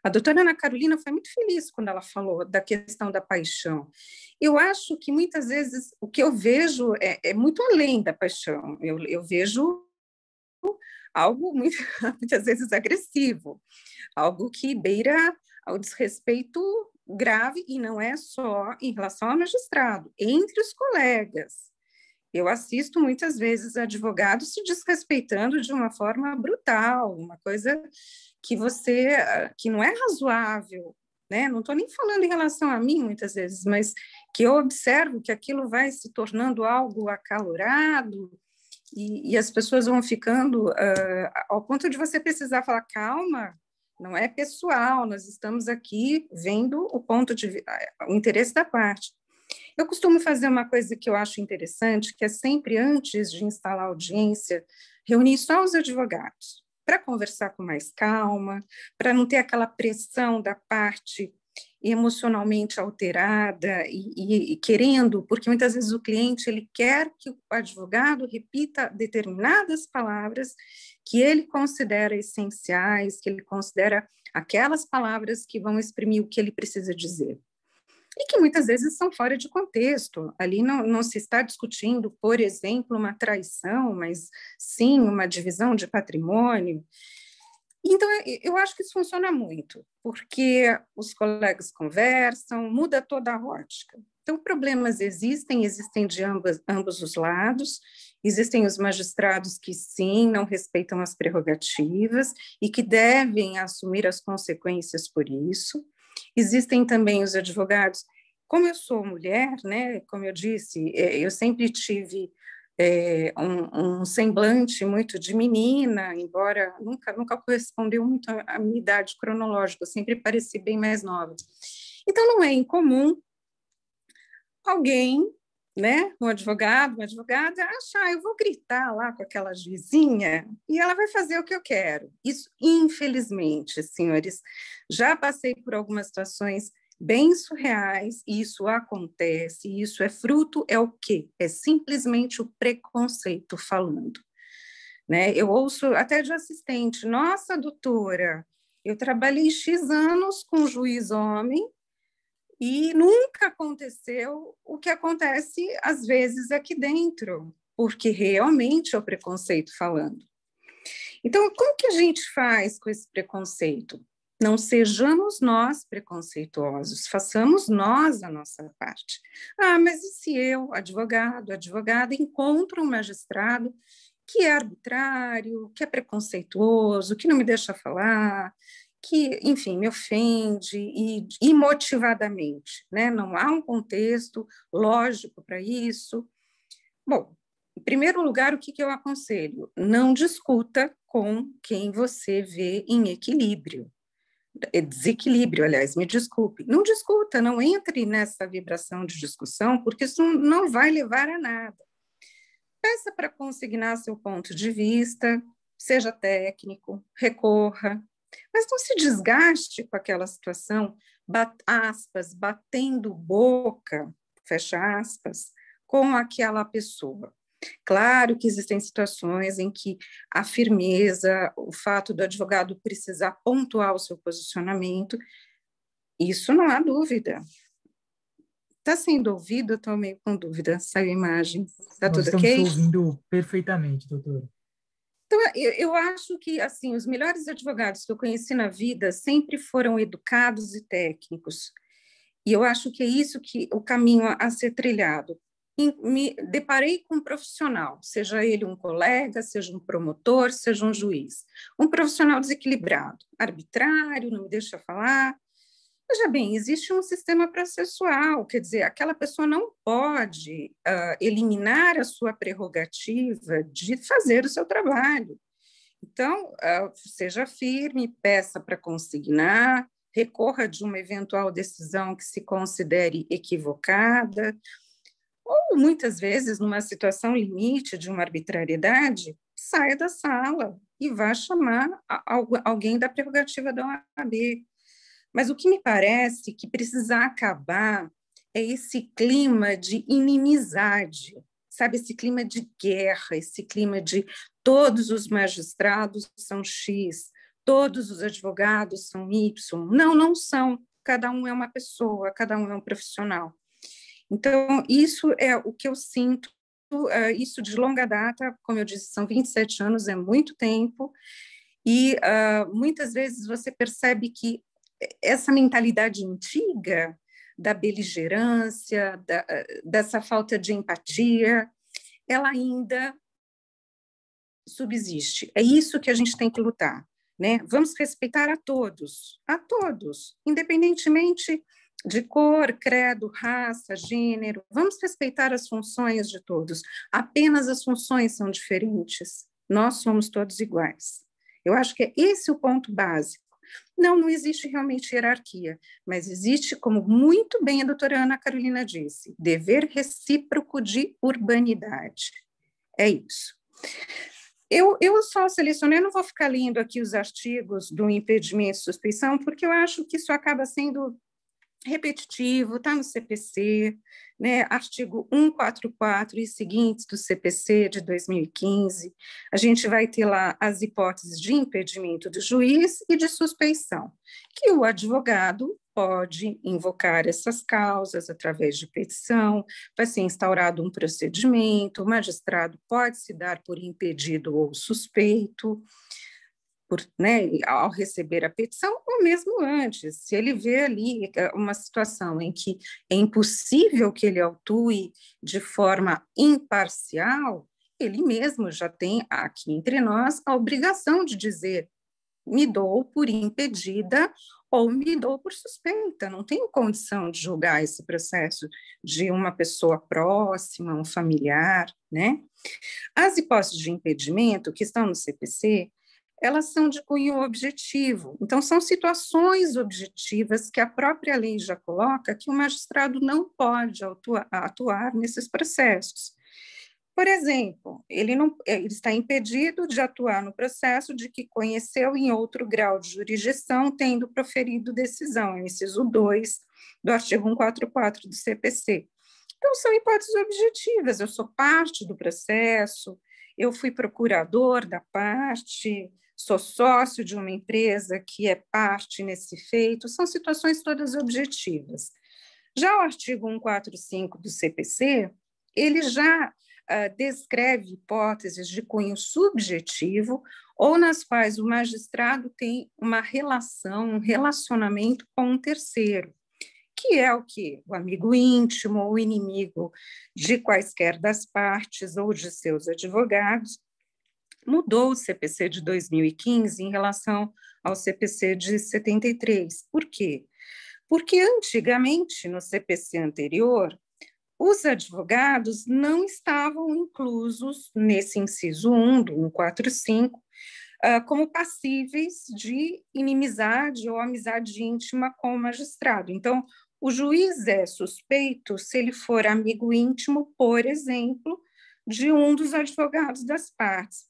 A doutora Ana Carolina foi muito feliz quando ela falou da questão da paixão. Eu acho que muitas vezes o que eu vejo é muito além da paixão. Eu vejo algo muitas vezes agressivo, algo que beira ao desrespeito grave, e não é só em relação ao magistrado, entre os colegas. Eu assisto muitas vezes advogados se desrespeitando de uma forma brutal, uma coisa que não é razoável, né? Não estou nem falando em relação a mim muitas vezes, mas que eu observo que aquilo vai se tornando algo acalorado e as pessoas vão ficando ao ponto de você precisar falar, calma, não é pessoal, nós estamos aqui vendo o interesse da parte. Eu costumo fazer uma coisa que eu acho interessante, que é sempre antes de instalar a audiência, reunir só os advogados, para conversar com mais calma, para não ter aquela pressão da parte emocionalmente alterada e querendo, porque muitas vezes o cliente ele quer que o advogado repita determinadas palavras que ele considera essenciais, que ele considera aquelas palavras que vão exprimir o que ele precisa dizer. E que muitas vezes são fora de contexto. Ali não se está discutindo, por exemplo, uma traição, mas sim uma divisão de patrimônio. Então, eu acho que isso funciona muito, porque os colegas conversam, muda toda a ótica. Então, problemas existem de ambos os lados, existem os magistrados que, sim, não respeitam as prerrogativas e que devem assumir as consequências por isso. Existem também os advogados, como eu sou mulher, né, como eu disse, eu sempre tive um semblante muito de menina, embora nunca correspondeu muito à minha idade cronológica, eu sempre pareci bem mais nova. Então, não é incomum alguém, né, um advogado, uma advogada, achar, eu vou gritar lá com aquela juizinha e ela vai fazer o que eu quero. Isso, infelizmente, senhores, já passei por algumas situações bem surreais, e isso acontece, e isso é o quê? É simplesmente o preconceito falando. Né? Eu ouço até de assistente, nossa, doutora, eu trabalhei X anos com juiz homem, e nunca aconteceu o que acontece, às vezes, aqui dentro, porque realmente é o preconceito falando. Então, como que a gente faz com esse preconceito? Não sejamos nós preconceituosos, façamos nós a nossa parte. Mas e se eu, advogada, encontro um magistrado que é arbitrário, que é preconceituoso, que não me deixa falar, que, enfim, me ofende e imotivadamente, né? Não há um contexto lógico para isso. Bom, em primeiro lugar, o que eu aconselho? Não discuta com quem você vê em equilíbrio. Desequilíbrio, aliás, me desculpe. Não discuta, não entre nessa vibração de discussão, porque isso não vai levar a nada. Peça para consignar seu ponto de vista, seja técnico, recorra, mas não se desgaste com aquela situação, batendo boca, fecha aspas, com aquela pessoa. Claro que existem situações em que a firmeza, o fato do advogado precisar pontuar o seu posicionamento, isso não há dúvida. Está sendo ouvido? Estou meio com dúvida, saiu a imagem. Está tudo ok? Estamos ouvindo perfeitamente, doutora. Então, eu acho que assim, os melhores advogados que eu conheci na vida sempre foram educados e técnicos. E eu acho que é isso que o caminho a ser trilhado. Me deparei com um profissional, seja ele um colega, seja um promotor, seja um juiz. Um profissional desequilibrado, arbitrário, não me deixa falar. Veja bem, existe um sistema processual, quer dizer, aquela pessoa não pode eliminar a sua prerrogativa de fazer o seu trabalho. Então, seja firme, peça para consignar, recorra de uma eventual decisão que se considere equivocada, ou muitas vezes, numa situação limite de uma arbitrariedade, saia da sala e vá chamar alguém da prerrogativa da OAB. Mas o que me parece que precisa acabar é esse clima de inimizade, sabe, esse clima de guerra, esse clima de todos os magistrados são X, todos os advogados são Y. Não, não são. Cada um é uma pessoa, cada um é um profissional. Então, isso é o que eu sinto, isso de longa data, como eu disse, são 27 anos, é muito tempo, e muitas vezes você percebe que essa mentalidade antiga da beligerância, dessa falta de empatia, ela ainda subsiste. É isso que a gente tem que lutar, né? Vamos respeitar a todos, independentemente de cor, credo, raça, gênero, vamos respeitar as funções de todos, apenas as funções são diferentes, nós somos todos iguais. Eu acho que é esse o ponto básico. Não existe realmente hierarquia, mas existe, como muito bem a doutora Ana Carolina disse, dever recíproco de urbanidade. É isso. Eu só selecionei, não vou ficar lendo aqui os artigos do impedimento e suspeição, porque eu acho que isso acaba sendo repetitivo, está no CPC, né, artigo 144 e seguintes do CPC de 2015, a gente vai ter lá as hipóteses de impedimento do juiz e de suspeição, que o advogado pode invocar essas causas através de petição, vai ser instaurado um procedimento, o magistrado pode se dar por impedido ou suspeito, ao receber a petição, ou mesmo antes, se ele vê ali uma situação em que é impossível que ele atue de forma imparcial, ele mesmo já tem aqui entre nós a obrigação de dizer: me dou por impedida ou me dou por suspeita, não tenho condição de julgar esse processo de uma pessoa próxima, um familiar, né? As hipóteses de impedimento que estão no CPC, elas são de cunho objetivo. Então, são situações objetivas que a própria lei já coloca que o magistrado não pode atuar nesses processos. Por exemplo, ele está impedido de atuar no processo de que conheceu em outro grau de jurisdição, tendo proferido decisão, é o inciso 2 do artigo 144 do CPC. Então, são hipóteses objetivas, eu sou parte do processo, eu fui procurador da parte, sou sócio de uma empresa que é parte nesse feito, são situações todas objetivas. Já o artigo 145 do CPC, ele já descreve hipóteses de cunho subjetivo ou nas quais o magistrado tem uma relação, um relacionamento com um terceiro, que é o quê? O amigo íntimo ou inimigo de quaisquer das partes ou de seus advogados. Mudou o CPC de 2015 em relação ao CPC de 73. Por quê? Porque antigamente, no CPC anterior, os advogados não estavam inclusos nesse inciso 1 do 145 como passíveis de inimizade ou amizade íntima com o magistrado. Então, o juiz é suspeito se ele for amigo íntimo, por exemplo, de um dos advogados das partes.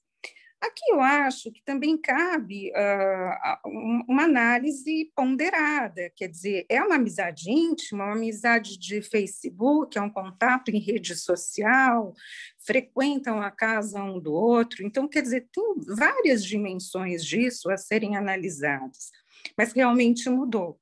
Aqui eu acho que também cabe uma análise ponderada, quer dizer, é uma amizade íntima, uma amizade de Facebook, é um contato em rede social, frequentam a casa um do outro, então, quer dizer, tem várias dimensões disso a serem analisadas, mas realmente mudou.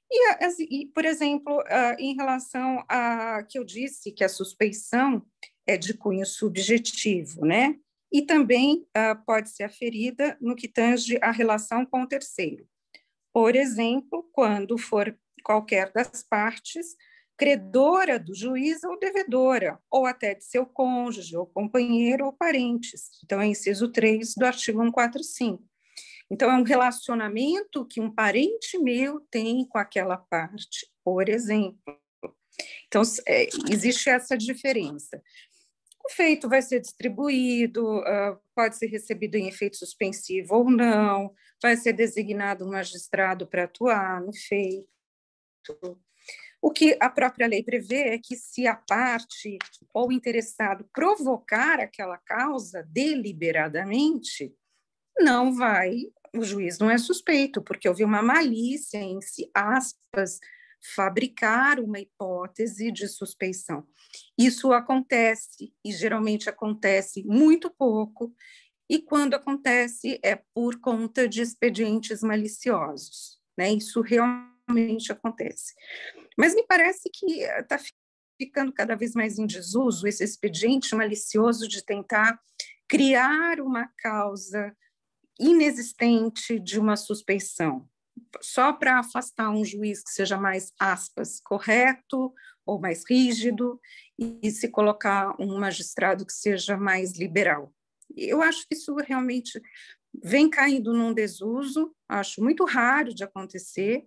E por exemplo, em relação a que eu disse que a suspeição é de cunho subjetivo, né? E também pode ser aferida no que tange a relação com o terceiro. Por exemplo, quando for qualquer das partes credora do juiz ou devedora, ou até de seu cônjuge, ou companheiro, ou parentes. Então, é inciso 3 do artigo 145. Então, é um relacionamento que um parente meu tem com aquela parte, por exemplo. Então, existe essa diferença. O O feito vai ser distribuído, pode ser recebido em efeito suspensivo ou não, vai ser designado um magistrado para atuar no feito. O que a própria lei prevê é que, se a parte ou o interessado provocar aquela causa deliberadamente, não vai, o juiz não é suspeito, porque houve uma malícia em se, aspas, fabricar uma hipótese de suspeição. Isso acontece, e geralmente acontece muito pouco, e quando acontece é por conta de expedientes maliciosos, né? Isso realmente acontece. Mas me parece que está ficando cada vez mais em desuso esse expediente malicioso de tentar criar uma causa inexistente de uma suspeição, só para afastar um juiz que seja mais, aspas, correto ou mais rígido, e se colocar um magistrado que seja mais liberal. Eu acho que isso realmente vem caindo num desuso, acho muito raro de acontecer,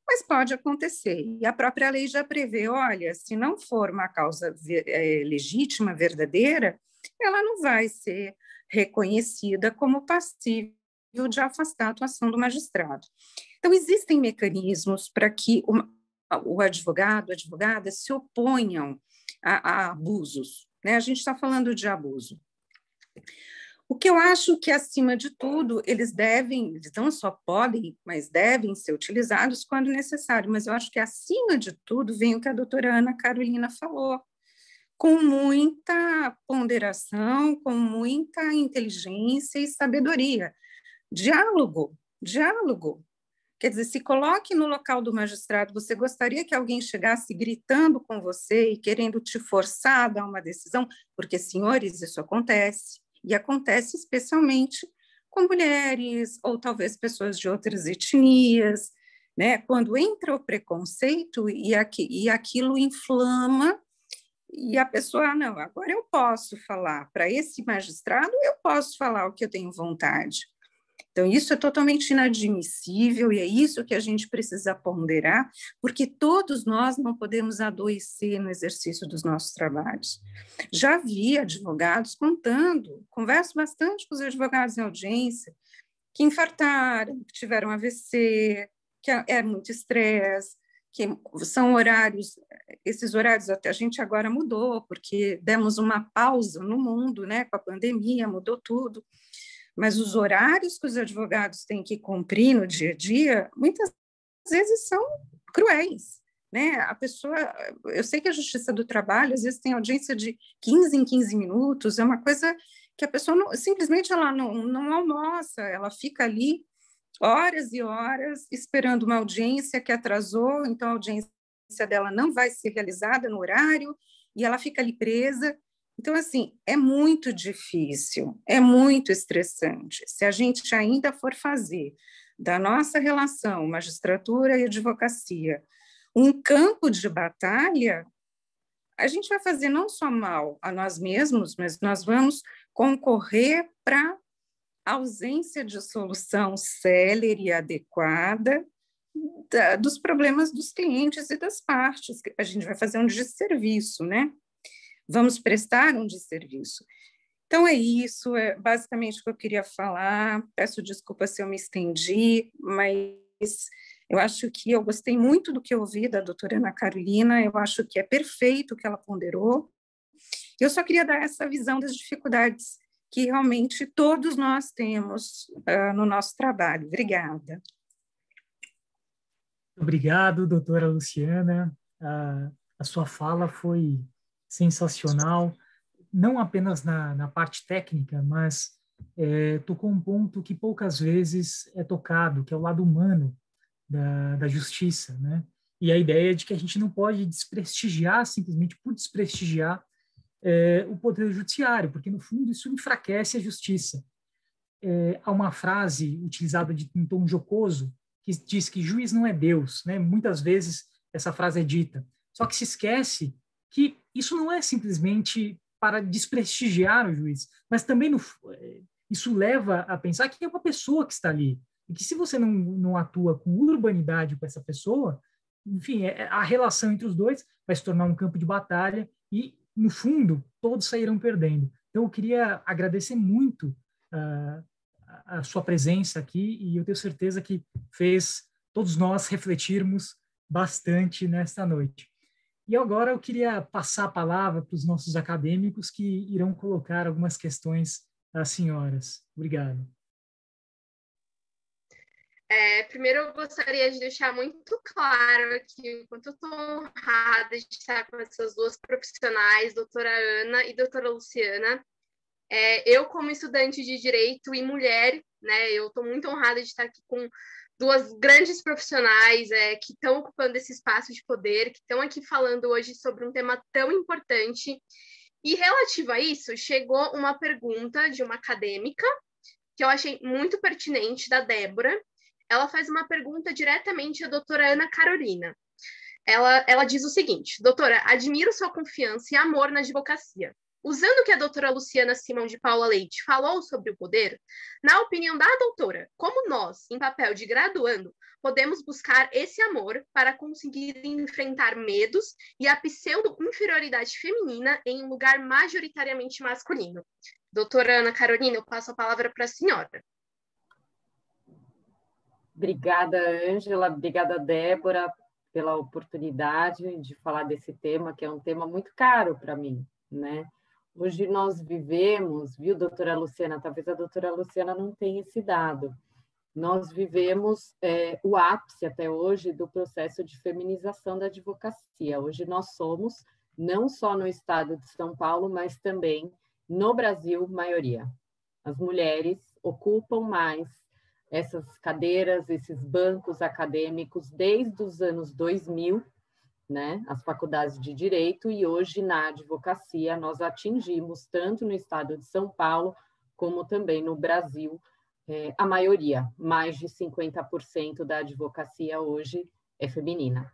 mas pode acontecer. E a própria lei já prevê, olha, se não for uma causa legítima, verdadeira, ela não vai ser reconhecida como passível de afastar a atuação do magistrado. Então, existem mecanismos para que o advogado, a advogada se oponham a abusos, né? A gente está falando de abuso. O que eu acho que, acima de tudo, eles não só podem, mas devem ser utilizados quando necessário, mas eu acho que, acima de tudo, vem o que a doutora Ana Carolina falou, com muita ponderação, com muita inteligência e sabedoria. Diálogo. Quer dizer, se coloque no local do magistrado, você gostaria que alguém chegasse gritando com você e querendo te forçar a dar uma decisão? Porque, senhores, isso acontece, e acontece especialmente com mulheres, ou talvez pessoas de outras etnias, né? Quando entra o preconceito e aquilo inflama, e a pessoa, não, agora eu posso falar para esse magistrado, eu posso falar o que eu tenho vontade. Então, isso é totalmente inadmissível e é isso que a gente precisa ponderar, porque todos nós não podemos adoecer no exercício dos nossos trabalhos. Já vi advogados contando, converso bastante com os advogados em audiência, que infartaram, que tiveram AVC, que é muito estresse, que são horários, esses horários até a gente agora mudou, porque demos uma pausa no mundo, né, com a pandemia, mudou tudo. Mas os horários que os advogados têm que cumprir no dia a dia, muitas vezes são cruéis, né? A pessoa, eu sei que a Justiça do Trabalho, às vezes, tem audiência de 15 em 15 minutos, é uma coisa que a pessoa simplesmente ela não almoça, ela fica ali horas e horas esperando uma audiência que atrasou, então a audiência dela não vai ser realizada no horário, e ela fica ali presa. Então, assim, é muito difícil, é muito estressante. Se a gente ainda for fazer da nossa relação magistratura e advocacia um campo de batalha, a gente vai fazer não só mal a nós mesmos, mas nós vamos concorrer para a ausência de solução célere e adequada dos problemas dos clientes e das partes. A gente vai fazer um desserviço, né? Vamos prestar um desserviço. Então, é isso, é basicamente o que eu queria falar. Peço desculpa se eu me estendi, mas eu acho que eu gostei muito do que eu ouvi da doutora Ana Carolina, eu acho que é perfeito o que ela ponderou. Eu só queria dar essa visão das dificuldades que realmente todos nós temos no nosso trabalho. Obrigada. Obrigado, doutora Luciana. A sua fala foi sensacional, não apenas na parte técnica, mas tocou um ponto que poucas vezes é tocado, que é o lado humano da justiça, né? E a ideia de que a gente não pode desprestigiar, simplesmente por desprestigiar, o poder judiciário, porque, no fundo, isso enfraquece a justiça. Há uma frase utilizada em tom jocoso que diz que juiz não é Deus, né? Muitas vezes essa frase é dita, só que se esquece que isso não é simplesmente para desprestigiar o juiz, mas também isso leva a pensar que é uma pessoa que está ali, e que se você não atua com urbanidade com essa pessoa, enfim, a relação entre os dois vai se tornar um campo de batalha, e no fundo, todos saíram perdendo. Então, eu queria agradecer muito a sua presença aqui, e eu tenho certeza que fez todos nós refletirmos bastante nesta noite. E agora eu queria passar a palavra para os nossos acadêmicos que irão colocar algumas questões às senhoras. Obrigado. Primeiro, eu gostaria de deixar muito claro aqui o quanto eu estou honrada de estar com essas duas profissionais, doutora Ana e doutora Luciana. Eu, como estudante de Direito e mulher, né, eu estou muito honrada de estar aqui com duas grandes profissionais que estão ocupando esse espaço de poder, que estão aqui falando hoje sobre um tema tão importante. E relativo a isso, chegou uma pergunta de uma acadêmica, que eu achei muito pertinente, da Débora. Ela faz uma pergunta diretamente à doutora Ana Carolina. Ela diz o seguinte: doutora, admiro sua confiança e amor na advocacia. Usando o que a doutora Luciana Simão de Paula Leite falou sobre o poder, na opinião da doutora, como nós, em papel de graduando, podemos buscar esse amor para conseguir enfrentar medos e a pseudo-inferioridade feminina em um lugar majoritariamente masculino? Doutora Ana Carolina, eu passo a palavra para a senhora. Obrigada, Ângela. Obrigada, Débora, pela oportunidade de falar desse tema, que é um tema muito caro para mim, né? Hoje nós vivemos, viu, doutora Luciana? Talvez a doutora Luciana não tenha esse dado. Nós vivemos o ápice até hoje do processo de feminização da advocacia. Hoje nós somos, não só no estado de São Paulo, mas também no Brasil, maioria. As mulheres ocupam mais essas cadeiras, esses bancos acadêmicos desde os anos 2000, né, as faculdades de Direito, e hoje na advocacia nós atingimos, tanto no estado de São Paulo, como também no Brasil, a maioria, mais de 50% da advocacia hoje é feminina.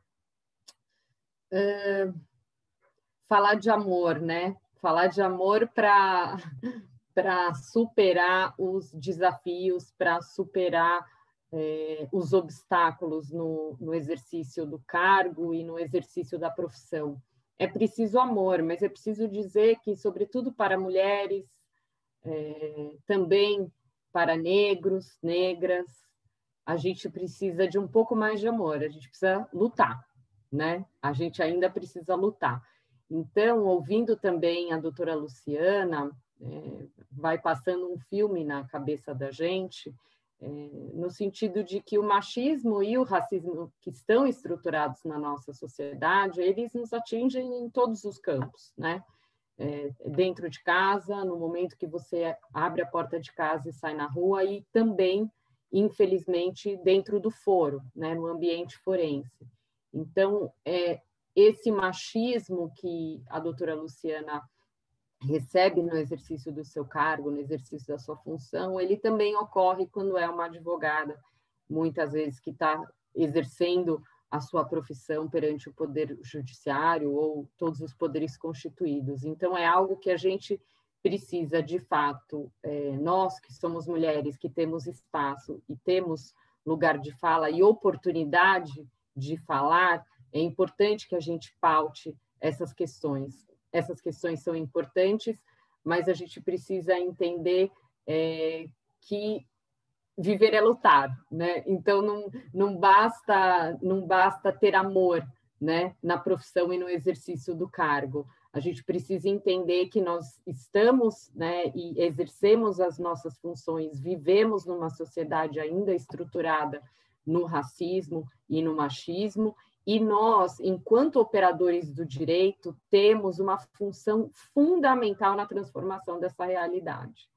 Falar de amor, né? Falar de amor para superar os desafios, para superar os obstáculos no exercício do cargo e no exercício da profissão. É preciso amor, mas é preciso dizer que, sobretudo para mulheres, também para negros, negras, a gente precisa de um pouco mais de amor, a gente precisa lutar, né? A gente ainda precisa lutar. Então, ouvindo também a doutora Luciana, vai passando um filme na cabeça da gente, no sentido de que o machismo e o racismo que estão estruturados na nossa sociedade, eles nos atingem em todos os campos, né? Dentro de casa, no momento que você abre a porta de casa e sai na rua, e também, infelizmente, dentro do foro, né? No ambiente forense. Então, esse machismo que a doutora Luciana recebe no exercício do seu cargo, no exercício da sua função, ele também ocorre quando é uma advogada, muitas vezes que está exercendo a sua profissão perante o Poder Judiciário ou todos os poderes constituídos. Então, é algo que a gente precisa, de fato, nós que somos mulheres, que temos espaço e temos lugar de fala e oportunidade de falar, é importante que a gente paute essas questões. Essas questões são importantes, mas a gente precisa entender que viver é lutar, né? Então não basta ter amor, né, na profissão e no exercício do cargo. A gente precisa entender que nós estamos, né, e exercemos as nossas funções, vivemos numa sociedade ainda estruturada no racismo e no machismo, e nós, enquanto operadores do direito, temos uma função fundamental na transformação dessa realidade.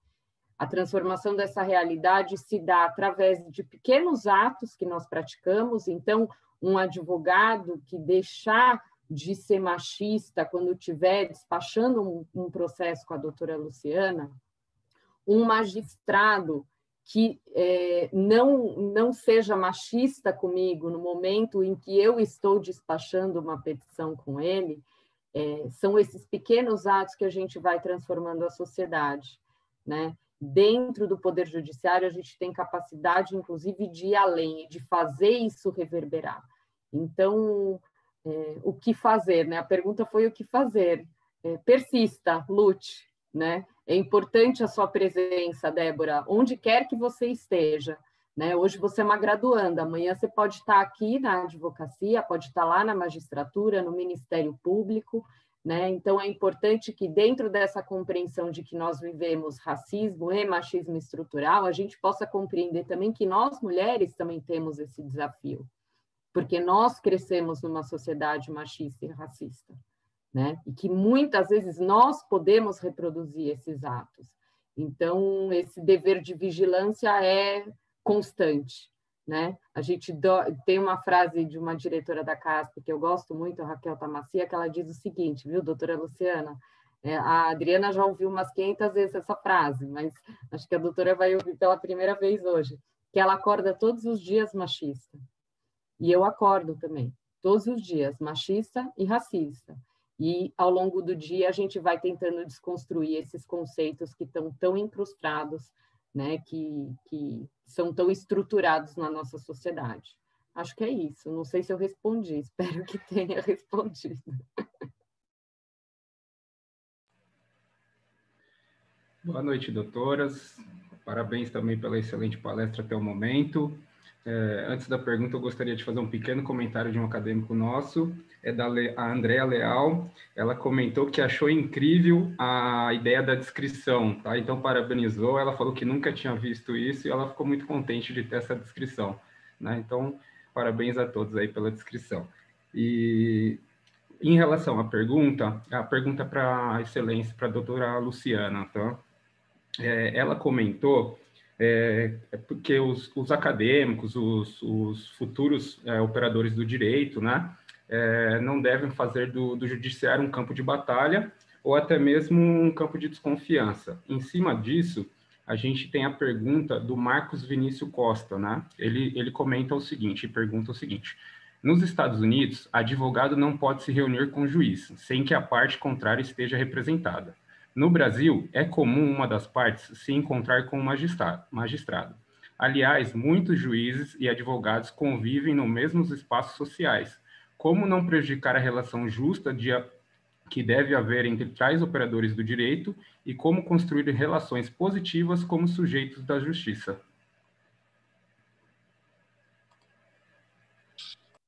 A transformação dessa realidade se dá através de pequenos atos que nós praticamos. Então, um advogado que deixar de ser machista quando estiver despachando um processo com a doutora Luciana, um magistrado que não seja machista comigo no momento em que eu estou despachando uma petição com ele, são esses pequenos atos que a gente vai transformando a sociedade, né? Dentro do Poder Judiciário, a gente tem capacidade, inclusive, de ir além, de fazer isso reverberar. Então, o que fazer, né? A pergunta foi o que fazer. persista, lute, né? É importante a sua presença, Débora, onde quer que você esteja, né? Hoje você é uma graduanda, amanhã você pode estar aqui na advocacia, pode estar lá na magistratura, no Ministério Público, né? Então, é importante que dentro dessa compreensão de que nós vivemos racismo e machismo estrutural, a gente possa compreender também que nós, mulheres, também temos esse desafio, porque nós crescemos numa sociedade machista e racista, né? E que muitas vezes nós podemos reproduzir esses atos. Então, esse dever de vigilância é constante, né? A gente tem uma frase de uma diretora da CASP que eu gosto muito, a Raquel Tamassia, que ela diz o seguinte, viu, doutora Luciana? A Adriana já ouviu umas 500 vezes essa frase, mas acho que a doutora vai ouvir pela primeira vez hoje, que ela acorda todos os dias machista. E eu acordo também, todos os dias, machista e racista. E, ao longo do dia, a gente vai tentando desconstruir esses conceitos que estão tão incrustados, né, que são tão estruturados na nossa sociedade. Acho que é isso. Não sei se eu respondi, espero que tenha respondido. Boa noite, doutoras. Parabéns também pela excelente palestra até o momento. Antes da pergunta, eu gostaria de fazer um pequeno comentário de um acadêmico nosso, a Andréa Leal. Ela comentou que achou incrível a ideia da descrição, tá? Então, parabenizou, ela falou que nunca tinha visto isso e ela ficou muito contente de ter essa descrição, né? Então, parabéns a todos aí pela descrição. E em relação à pergunta, a pergunta para a excelência, para a doutora Luciana, tá? Ela comentou porque os acadêmicos, os futuros operadores do direito, né, não devem fazer do judiciário um campo de batalha ou até mesmo um campo de desconfiança. Em cima disso, a gente tem a pergunta do Marcos Vinícius Costa, né? Ele comenta o seguinte, pergunta o seguinte: nos Estados Unidos, advogado não pode se reunir com juiz, sem que a parte contrária esteja representada. No Brasil, é comum uma das partes se encontrar com um magistrado. Aliás, muitos juízes e advogados convivem nos mesmos espaços sociais. Como não prejudicar a relação justa que deve haver entre tais operadores do direito e como construir relações positivas como sujeitos da justiça?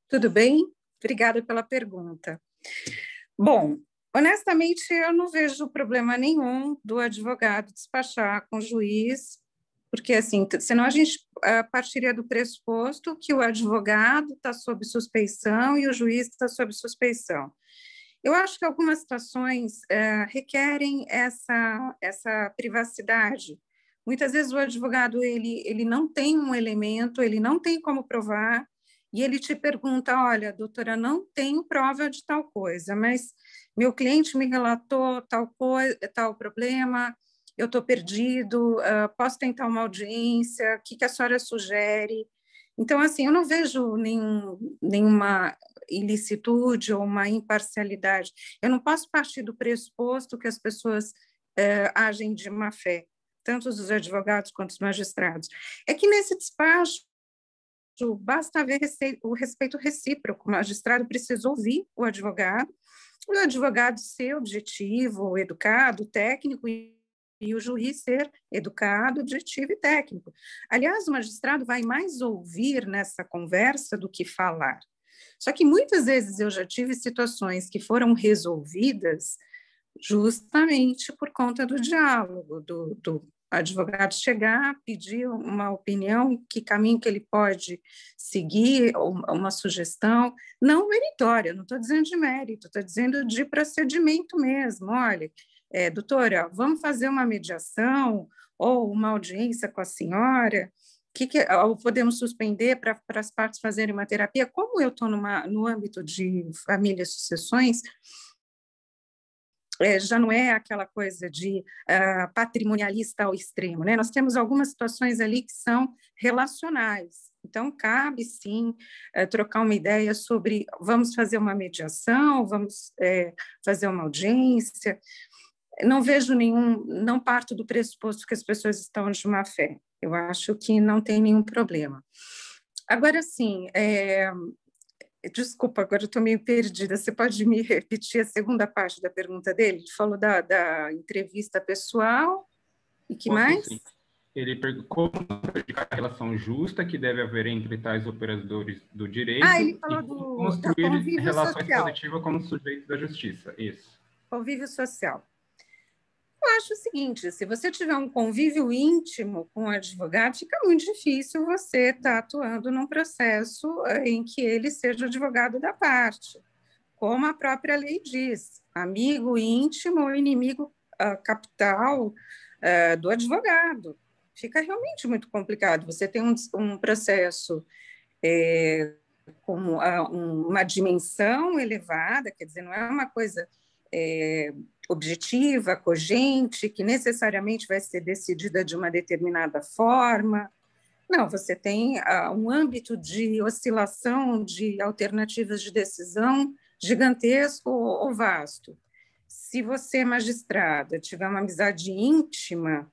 Tudo bem? Obrigada pela pergunta. Bom, honestamente, eu não vejo problema nenhum do advogado despachar com o juiz, porque, assim, senão a gente partiria do pressuposto que o advogado está sob suspeição e o juiz está sob suspeição. Eu acho que algumas situações requerem essa privacidade. Muitas vezes o advogado ele não tem um elemento, ele não tem como provar, e ele te pergunta, olha, doutora, não tenho prova de tal coisa, mas meu cliente me relatou tal coisa, tal problema, eu estou perdido, posso tentar uma audiência, o que a senhora sugere? Então, assim, eu não vejo nenhuma ilicitude ou uma imparcialidade. Eu não posso partir do pressuposto que as pessoas agem de má fé, tanto os advogados quanto os magistrados. É que nesse despacho basta haver o respeito recíproco. O magistrado precisa ouvir o advogado ser objetivo, educado, técnico, e o juiz ser educado, objetivo e técnico. Aliás, o magistrado vai mais ouvir nessa conversa do que falar. Só que muitas vezes eu já tive situações que foram resolvidas justamente por conta do diálogo, do advogado chegar, pedir uma opinião, que caminho que ele pode seguir, uma sugestão, não meritória, não estou dizendo de mérito, estou dizendo de procedimento mesmo. Olha, doutora, vamos fazer uma mediação ou uma audiência com a senhora, ou podemos suspender para as partes fazerem uma terapia. Como eu estou no âmbito de família e sucessões, já não é aquela coisa de patrimonialista ao extremo, né? Nós temos algumas situações ali que são relacionais, então cabe sim trocar uma ideia sobre vamos fazer uma mediação, vamos fazer uma audiência. Não vejo não parto do pressuposto que as pessoas estão de má fé, eu acho que não tem nenhum problema. Agora, sim, Desculpa, agora eu estou meio perdida. Você pode me repetir a segunda parte da pergunta dele? Ele falou da entrevista pessoal e que Posso, mais? sim. Ele perguntou como prejudicar a relação justa que deve haver entre tais operadores do direito Ele falou e como do construir convívio relações social. positivas como sujeito da justiça. Isso. Convívio social. Eu acho o seguinte, se você tiver um convívio íntimo com o advogado, fica muito difícil você estar atuando num processo em que ele seja advogado da parte, como a própria lei diz, amigo íntimo ou inimigo capital do advogado. Fica realmente muito complicado. Você tem um processo com uma dimensão elevada, quer dizer, não é uma coisa objetiva, cogente, que necessariamente vai ser decidida de uma determinada forma. Não, você tem um âmbito de oscilação de alternativas de decisão gigantesco ou vasto. Se você, magistrada, tiver uma amizade íntima,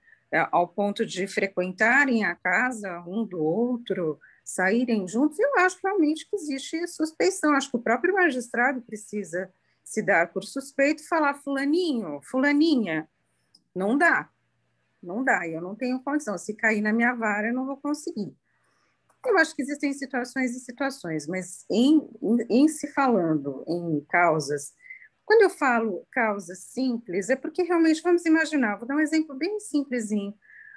ao ponto de frequentarem a casa um do outro, saírem juntos, eu acho realmente que existe suspeição. Acho que o próprio magistrado precisa se dar por suspeito e falar fulaninho, fulaninha. Não dá, eu não tenho condição. Se cair na minha vara, eu não vou conseguir. Eu acho que existem situações e situações, mas em se falando em causas, quando eu falo causas simples, é porque realmente, vamos imaginar, vou dar um exemplo bem simplesinho.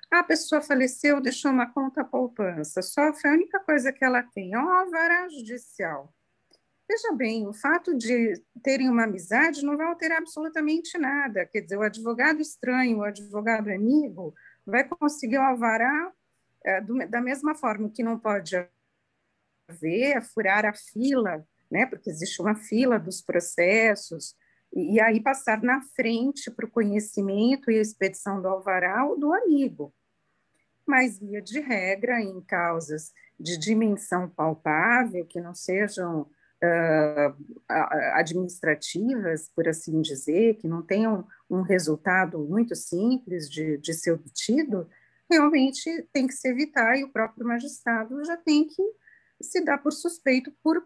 A pessoa faleceu, deixou uma conta poupança, só foi a única coisa que ela tem, é uma vara judicial. Veja bem, o fato de terem uma amizade não vai alterar absolutamente nada. Quer dizer, o advogado estranho, o advogado amigo, vai conseguir o alvará da mesma forma. O que não pode haver é furar a fila, né? Porque existe uma fila dos processos, e aí passar na frente para o conhecimento e a expedição do alvará ou do amigo. Mas, via de regra, em causas de dimensão palpável, que não sejam administrativas, por assim dizer, que não tenham um resultado muito simples de ser obtido, realmente tem que se evitar, e o próprio magistrado já tem que se dar por suspeito por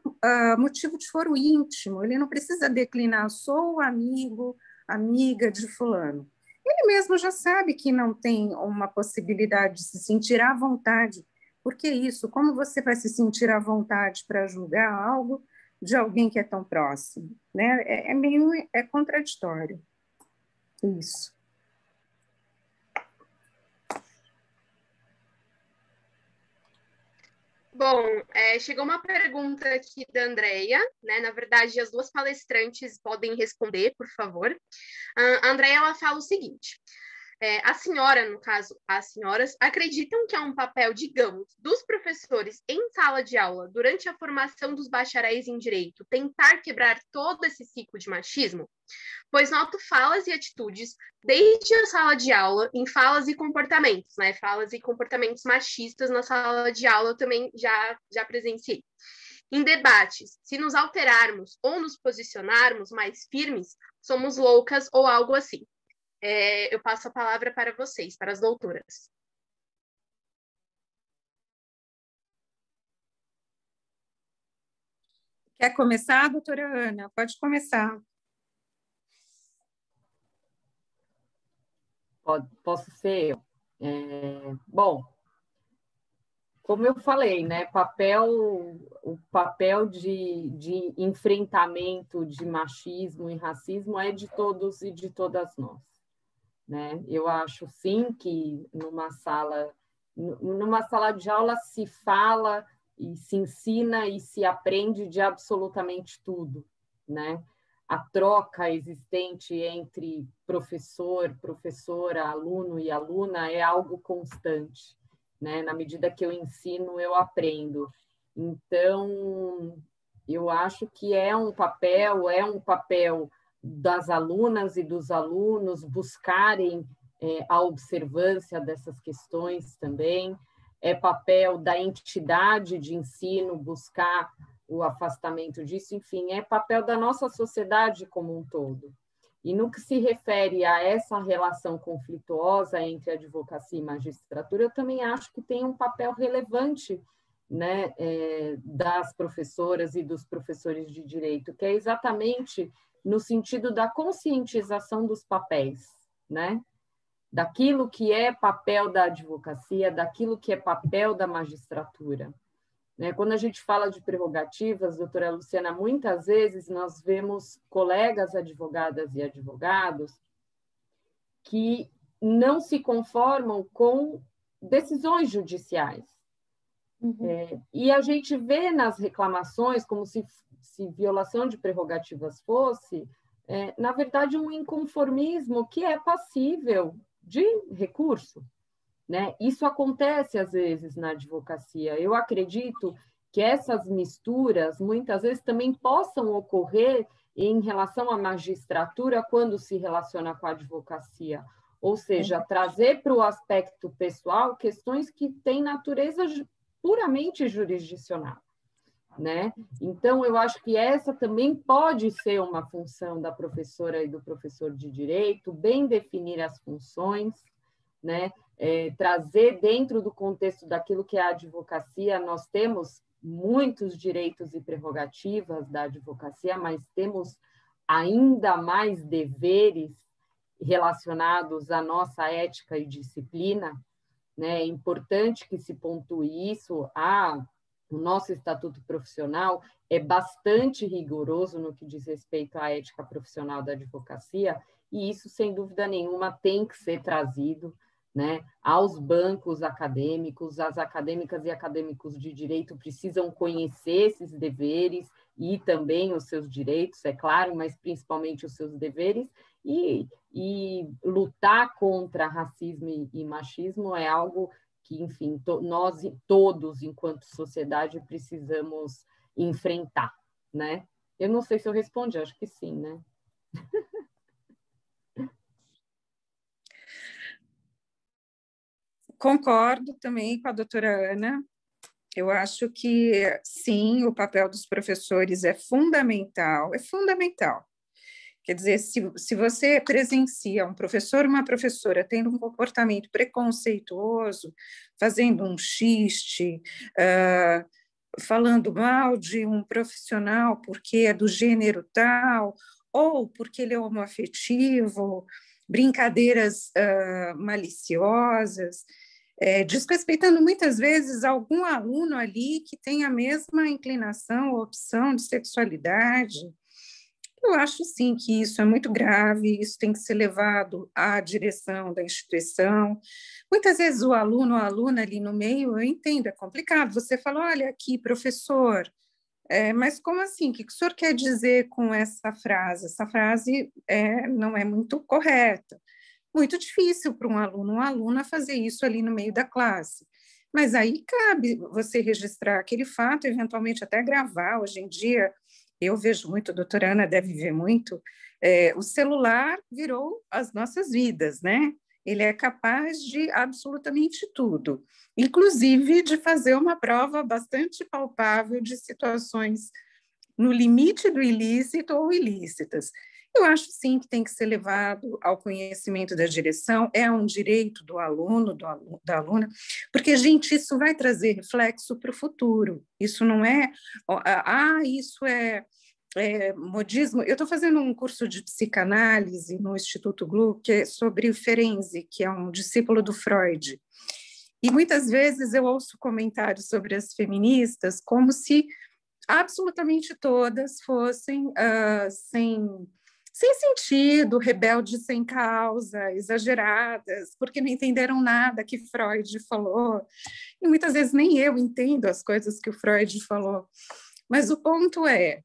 motivo de foro íntimo. Ele não precisa declinar, sou amigo, amiga de fulano. Ele mesmo já sabe que não tem uma possibilidade de se sentir à vontade. Por que isso? Como você vai se sentir à vontade para julgar algo de alguém que é tão próximo, né? Meio contraditório. Isso. Bom, chegou uma pergunta aqui da Andrea, né? Na verdade, as duas palestrantes podem responder, por favor. A Andrea, ela fala o seguinte: a senhora, no caso, as senhoras, acreditam que há um papel, digamos, dos professores em sala de aula, durante a formação dos bacharéis em direito, tentar quebrar todo esse ciclo de machismo? Pois noto falas e atitudes, desde a sala de aula, em falas e comportamentos, né? Falas e comportamentos machistas na sala de aula eu também já presenciei. Em debates, se nos alterarmos ou nos posicionarmos mais firmes, somos loucas ou algo assim. Eu passo a palavra para vocês, para as doutoras. Quer começar, doutora Ana? Pode começar. Posso ser eu. Bom, como eu falei, né, o papel de enfrentamento de machismo e racismo é de todos e de todas nós, né? Eu acho, sim, que numa sala de aula se fala e se ensina e se aprende de absolutamente tudo, né? A troca existente entre professor, professora, aluno e aluna é algo constante, né? Na medida que eu ensino, eu aprendo. Então, eu acho que é um papel das alunas e dos alunos buscarem a observância dessas questões também. É papel da entidade de ensino buscar o afastamento disso, enfim, é papel da nossa sociedade como um todo. E no que se refere a essa relação conflituosa entre advocacia e magistratura, eu também acho que tem um papel relevante né, das professoras e dos professores de direito, que é exatamente no sentido da conscientização dos papéis, né? Daquilo que é papel da advocacia, daquilo que é papel da magistratura. Né? Quando a gente fala de prerrogativas, doutora Luciana, muitas vezes nós vemos colegas advogadas e advogados que não se conformam com decisões judiciais. E a gente vê nas reclamações como se violação de prerrogativas fosse, na verdade, um inconformismo que é passível de recurso. Né? Isso acontece, às vezes, na advocacia. Eu acredito que essas misturas, muitas vezes, também possam ocorrer em relação à magistratura quando se relaciona com a advocacia. Ou seja, trazer para o aspecto pessoal questões que têm natureza puramente jurisdicional. Né? Então, eu acho que essa também pode ser uma função da professora e do professor de direito, bem definir as funções, né? Trazer dentro do contexto daquilo que é a advocacia, nós temos muitos direitos e prerrogativas da advocacia, mas temos ainda mais deveres relacionados à nossa ética e disciplina, né? É importante que se pontue isso. O nosso estatuto profissional é bastante rigoroso no que diz respeito à ética profissional da advocacia, e isso, sem dúvida nenhuma, tem que ser trazido, né, aos bancos acadêmicos. As acadêmicas e acadêmicos de direito precisam conhecer esses deveres e também os seus direitos, é claro, mas principalmente os seus deveres, e lutar contra racismo e machismo é algo que, enfim, nós todos, enquanto sociedade, precisamos enfrentar, né? Eu não sei se eu respondi, acho que sim, né? Concordo também com a doutora Ana. Eu acho que, sim, o papel dos professores é fundamental, Quer dizer, se você presencia um professor ou uma professora tendo um comportamento preconceituoso, fazendo um xiste, falando mal de um profissional porque é do gênero tal, ou porque ele é homoafetivo, brincadeiras maliciosas, desrespeitando muitas vezes algum aluno ali que tem a mesma inclinação ou opção de sexualidade. Eu acho, sim, que isso é muito grave, isso tem que ser levado à direção da instituição. Muitas vezes o aluno ou a aluna ali no meio, eu entendo, é complicado. Você fala, olha aqui, professor, mas como assim? O que o senhor quer dizer com essa frase? Essa frase não é muito correta. Muito difícil para um aluno ou uma aluna fazer isso ali no meio da classe. Mas aí cabe você registrar aquele fato, eventualmente até gravar. Hoje em dia, eu vejo muito, a doutora Ana deve ver muito, o celular virou as nossas vidas, né? Ele é capaz de absolutamente tudo, inclusive de fazer uma prova bastante palpável de situações no limite do ilícito ou ilícitas. Eu acho, sim, que tem que ser levado ao conhecimento da direção, é um direito do aluno, da aluna, porque, gente, isso vai trazer reflexo para o futuro. Isso não é, isso é modismo. Eu estou fazendo um curso de psicanálise no Instituto Gluck, que é sobre o Ferenczi, que é um discípulo do Freud. E muitas vezes eu ouço comentários sobre as feministas como se absolutamente todas fossem sem sentido, rebeldes sem causa, exageradas, porque não entenderam nada que Freud falou. E muitas vezes nem eu entendo as coisas que o Freud falou. Mas o ponto é,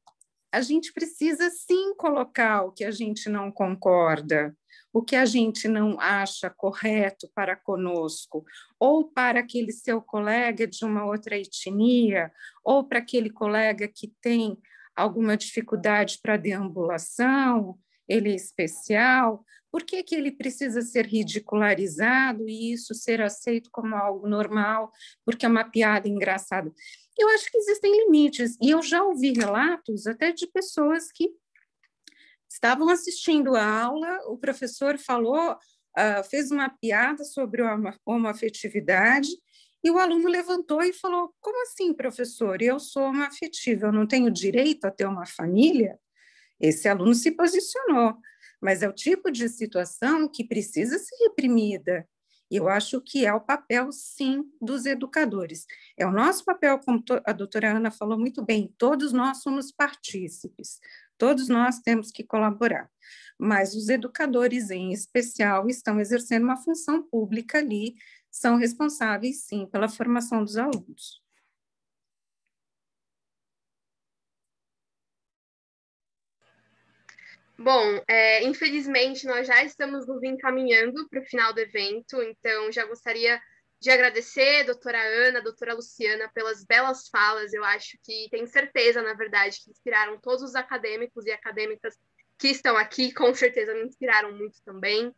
a gente precisa sim colocar o que a gente não concorda, o que a gente não acha correto para conosco, ou para aquele seu colega de uma outra etnia, ou para aquele colega que tem alguma dificuldade para deambulação, ele é especial, por que ele precisa ser ridicularizado e isso ser aceito como algo normal, porque é uma piada engraçada? Eu acho que existem limites, e eu já ouvi relatos até de pessoas que estavam assistindo a aula, o professor falou, fez uma piada sobre a homoafetividade, E o aluno levantou e falou, como assim, professor? Eu sou homoafetivo, eu não tenho direito a ter uma família? Esse aluno se posicionou, mas é o tipo de situação que precisa ser reprimida. E eu acho que é o papel, sim, dos educadores. É o nosso papel, como a doutora Ana falou muito bem, todos nós somos partícipes, todos nós temos que colaborar. Mas os educadores, em especial, estão exercendo uma função pública ali, são responsáveis, sim, pela formação dos alunos. Bom, infelizmente nós já estamos nos encaminhando para o final do evento, então já gostaria de agradecer a doutora Ana, a doutora Luciana, pelas belas falas. Eu acho que, tenho certeza, na verdade, que inspiraram todos os acadêmicos e acadêmicas que estão aqui, com certeza me inspiraram muito também.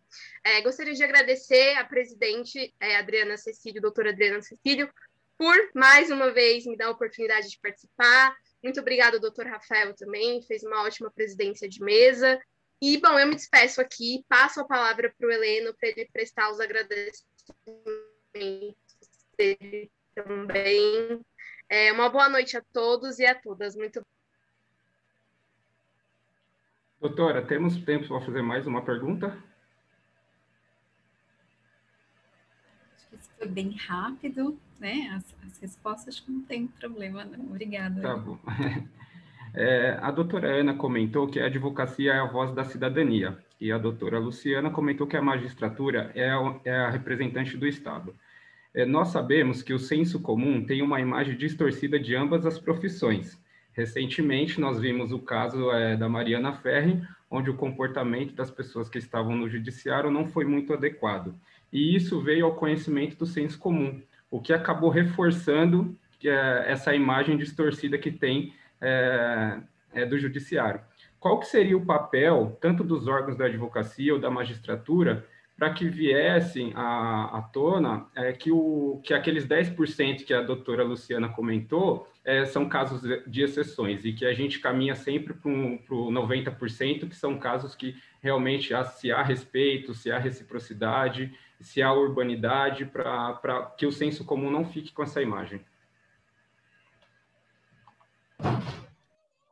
Gostaria de agradecer a presidente Adriana Cecílio, doutora Adriana Cecílio, por mais uma vez me dar a oportunidade de participar. Muito obrigada, doutor Rafael, também, fez uma ótima presidência de mesa. E, bom, eu me despeço aqui, passo a palavra para o Heleno, para ele prestar os agradecimentos dele também. Uma boa noite a todos e a todas. Muito Doutora, temos tempo para fazer mais uma pergunta? Acho que isso foi bem rápido, né? As respostas, acho que não tem problema, não. Obrigada. Tá bom. A doutora Ana comentou que a advocacia é a voz da cidadania, e a doutora Luciana comentou que a magistratura é a representante do Estado. Nós sabemos que o senso comum tem uma imagem distorcida de ambas as profissões. Recentemente, nós vimos o caso da Mariana Ferri, onde o comportamento das pessoas que estavam no judiciário não foi muito adequado. E isso veio ao conhecimento do senso comum, o que acabou reforçando essa imagem distorcida que tem do judiciário. Qual que seria o papel, tanto dos órgãos da advocacia ou da magistratura, para que viessem à tona que aqueles 10% que a doutora Luciana comentou são casos de exceções e que a gente caminha sempre para o 90%, que são casos que realmente se há respeito, se há reciprocidade, se há urbanidade, para que o senso comum não fique com essa imagem.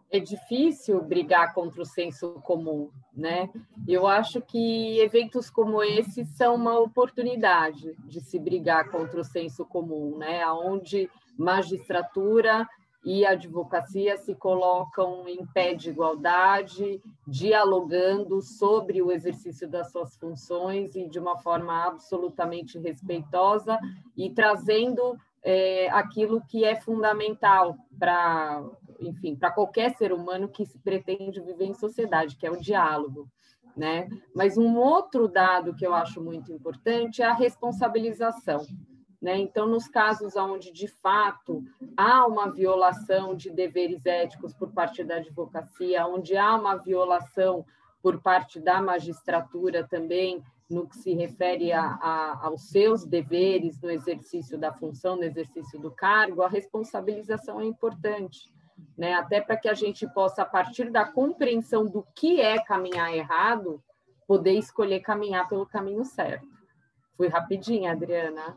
É difícil brigar contra o senso comum, né? Eu acho que eventos como esse são uma oportunidade de se brigar contra o senso comum, né? Onde magistratura e advocacia se colocam em pé de igualdade, dialogando sobre o exercício das suas funções e de uma forma absolutamente respeitosa e trazendo aquilo que é fundamental para qualquer ser humano que se pretende viver em sociedade, que é o diálogo, né? Mas um outro dado que eu acho muito importante é a responsabilização, né? Então, nos casos onde, de fato, há uma violação de deveres éticos por parte da advocacia, onde há uma violação por parte da magistratura também, no que se refere aos seus deveres no exercício da função, no exercício do cargo, a responsabilização é importante, né? Até para que a gente possa, a partir da compreensão do que é caminhar errado, poder escolher caminhar pelo caminho certo. Fui rapidinha, Adriana.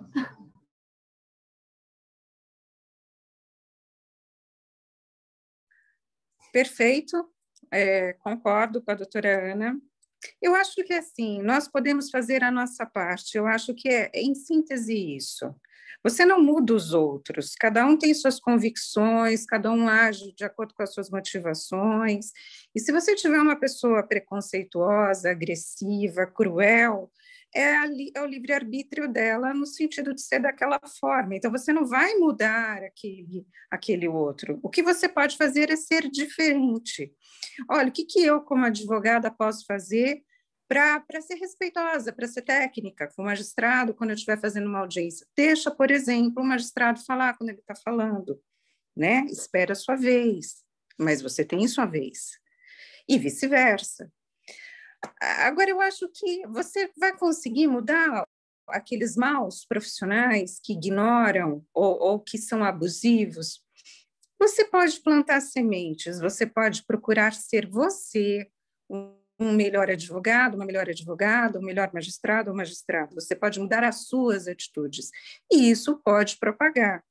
Perfeito, concordo com a doutora Ana. Eu acho que, assim, nós podemos fazer a nossa parte. Eu acho que em síntese, isso. Você não muda os outros. Cada um tem suas convicções, cada um age de acordo com as suas motivações. E se você tiver uma pessoa preconceituosa, agressiva, cruel, é o livre-arbítrio dela no sentido de ser daquela forma. Então, você não vai mudar aquele outro. O que você pode fazer é ser diferente. Olha, o que eu, como advogada, posso fazer para ser respeitosa, para ser técnica, com o magistrado, quando eu estiver fazendo uma audiência? Deixa, por exemplo, o magistrado falar quando ele está falando, né? Espera a sua vez, mas você tem sua vez. E vice-versa. Agora, eu acho que você vai conseguir mudar aqueles maus profissionais que ignoram ou que são abusivos. Você pode plantar sementes, você pode procurar ser você um melhor advogado, uma melhor advogada, um melhor magistrado ou magistrado. Você pode mudar as suas atitudes, e isso pode propagar.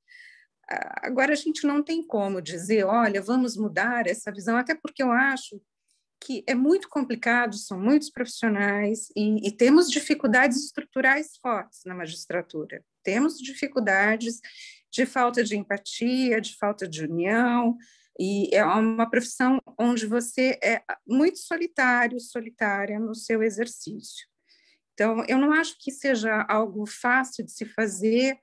Agora, a gente não tem como dizer, olha, vamos mudar essa visão, até porque eu acho que é muito complicado, são muitos profissionais e temos dificuldades estruturais fortes na magistratura. Temos dificuldades de falta de empatia, de falta de união, e é uma profissão onde você é muito solitária no seu exercício. Então, eu não acho que seja algo fácil de se fazer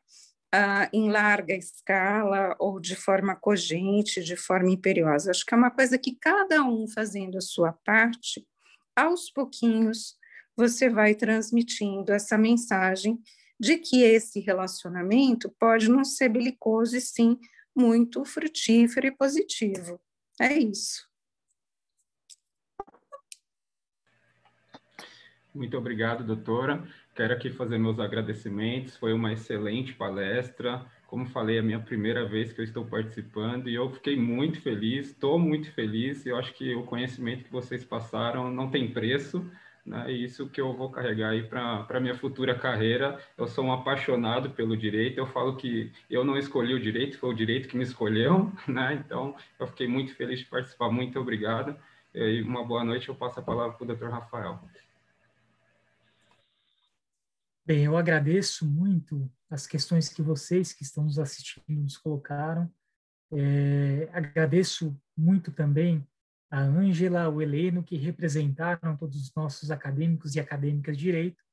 em larga escala ou de forma cogente, de forma imperiosa. Acho que é uma coisa que cada um fazendo a sua parte, aos pouquinhos, você vai transmitindo essa mensagem de que esse relacionamento pode não ser belicoso e sim muito frutífero e positivo. É isso. Muito obrigado, doutora. Quero aqui fazer meus agradecimentos. Foi uma excelente palestra. Como falei, é a minha primeira vez que eu estou participando e eu fiquei muito feliz, estou muito feliz. Eu acho que o conhecimento que vocês passaram não tem preço, né? E isso que eu vou carregar aí para a minha futura carreira. Eu sou um apaixonado pelo direito. Eu falo que eu não escolhi o direito, foi o direito que me escolheu, né? Então, eu fiquei muito feliz de participar. Muito obrigado. E uma boa noite. Eu passo a palavra para o Dr. Rafael. Bem, eu agradeço muito as questões que vocês que estão nos assistindo nos colocaram. Agradeço muito também a Ângela, o Heleno, que representaram todos os nossos acadêmicos e acadêmicas de direito.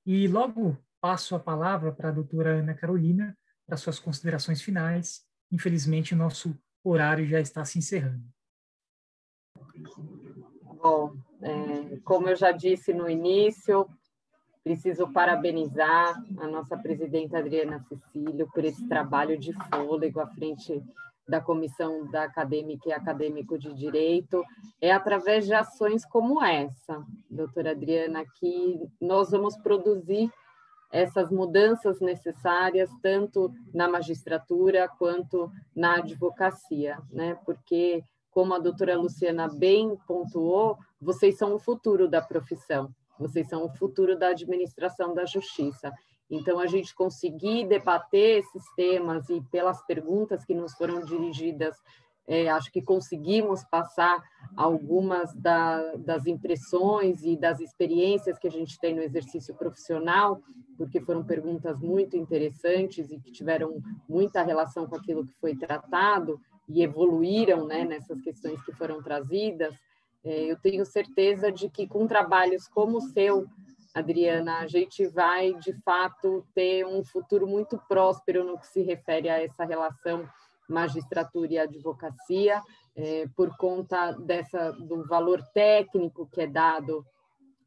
E logo passo a palavra para a doutora Ana Carolina para suas considerações finais. Infelizmente, o nosso horário já está se encerrando. Bom, como eu já disse no início, preciso parabenizar a nossa presidenta Adriana Cecílio por esse trabalho de fôlego à frente da Comissão da Acadêmica e Acadêmico de Direito. É através de ações como essa, doutora Adriana, que nós vamos produzir essas mudanças necessárias, tanto na magistratura quanto na advocacia, né? Porque, como a doutora Luciana bem pontuou, vocês são o futuro da profissão. Vocês são o futuro da administração da justiça. Então, a gente conseguir debater esses temas e pelas perguntas que nos foram dirigidas, acho que conseguimos passar algumas das impressões e das experiências que a gente tem no exercício profissional, porque foram perguntas muito interessantes e que tiveram muita relação com aquilo que foi tratado e evoluíram, né, nessas questões que foram trazidas. Eu tenho certeza de que com trabalhos como o seu, Adriana, a gente vai, de fato, ter um futuro muito próspero no que se refere a essa relação magistratura e advocacia, por conta do valor técnico que é dado,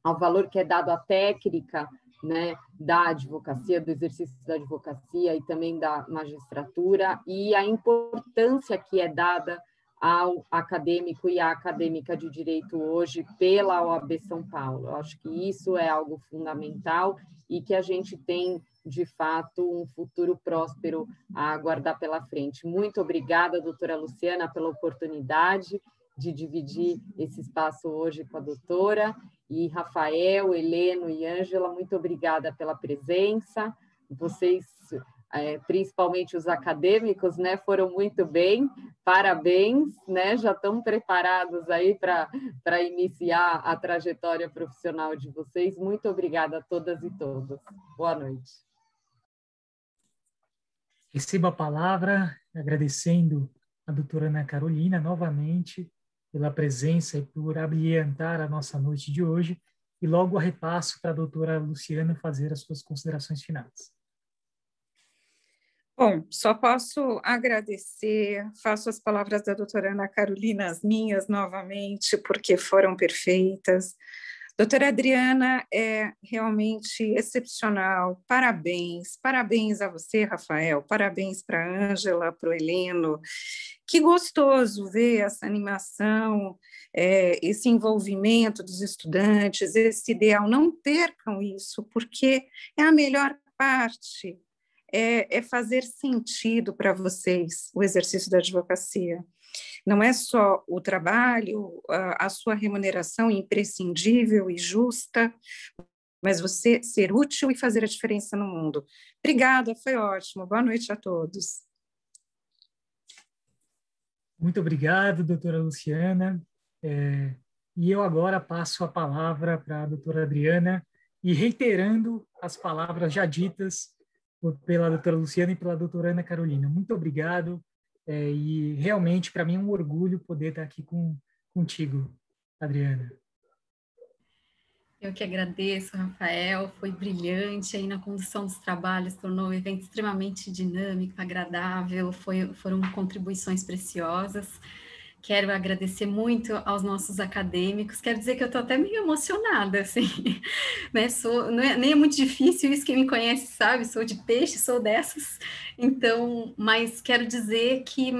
ao valor que é dado à técnica, né, da advocacia, do exercício da advocacia e também da magistratura, e a importância que é dada ao acadêmico e à acadêmica de direito hoje pela OAB São Paulo. Eu acho que isso é algo fundamental e que a gente tem, de fato, um futuro próspero a aguardar pela frente. Muito obrigada, doutora Luciana, pela oportunidade de dividir esse espaço hoje com a doutora. E Rafael, Heleno e Ângela, muito obrigada pela presença. Vocês, principalmente os acadêmicos, né, foram muito bem, parabéns, né, já estão preparados aí para iniciar a trajetória profissional de vocês. Muito obrigada a todas e todos. Boa noite. Recebo a palavra agradecendo a doutora Ana Carolina novamente pela presença e por abrilhantar a nossa noite de hoje, e logo a repasso para a doutora Luciana fazer as suas considerações finais. Bom, só posso agradecer, faço as palavras da doutora Ana Carolina as minhas novamente, porque foram perfeitas. Doutora Adriana é realmente excepcional, parabéns, parabéns a você, Rafael, parabéns para a Ângela, para o Heleno. Que gostoso ver essa animação, esse envolvimento dos estudantes, esse ideal. Não percam isso, porque é a melhor parte, é fazer sentido para vocês o exercício da advocacia. Não é só o trabalho, a sua remuneração imprescindível e justa, mas você ser útil e fazer a diferença no mundo. Obrigada, foi ótimo. Boa noite a todos. Muito obrigado, doutora Luciana. E eu agora passo a palavra para a doutora Adriana, e reiterando as palavras já ditas pela doutora Luciana e pela doutora Ana Carolina. Muito obrigado, e realmente para mim é um orgulho poder estar aqui contigo, Adriana. Eu que agradeço, Rafael, foi brilhante aí na condução dos trabalhos, tornou o evento extremamente dinâmico, agradável, foram contribuições preciosas. Quero agradecer muito aos nossos acadêmicos, quero dizer que eu estou até meio emocionada, assim, né? Nem é muito difícil isso, quem me conhece sabe, sou de peixe, sou dessas, então, mas quero dizer que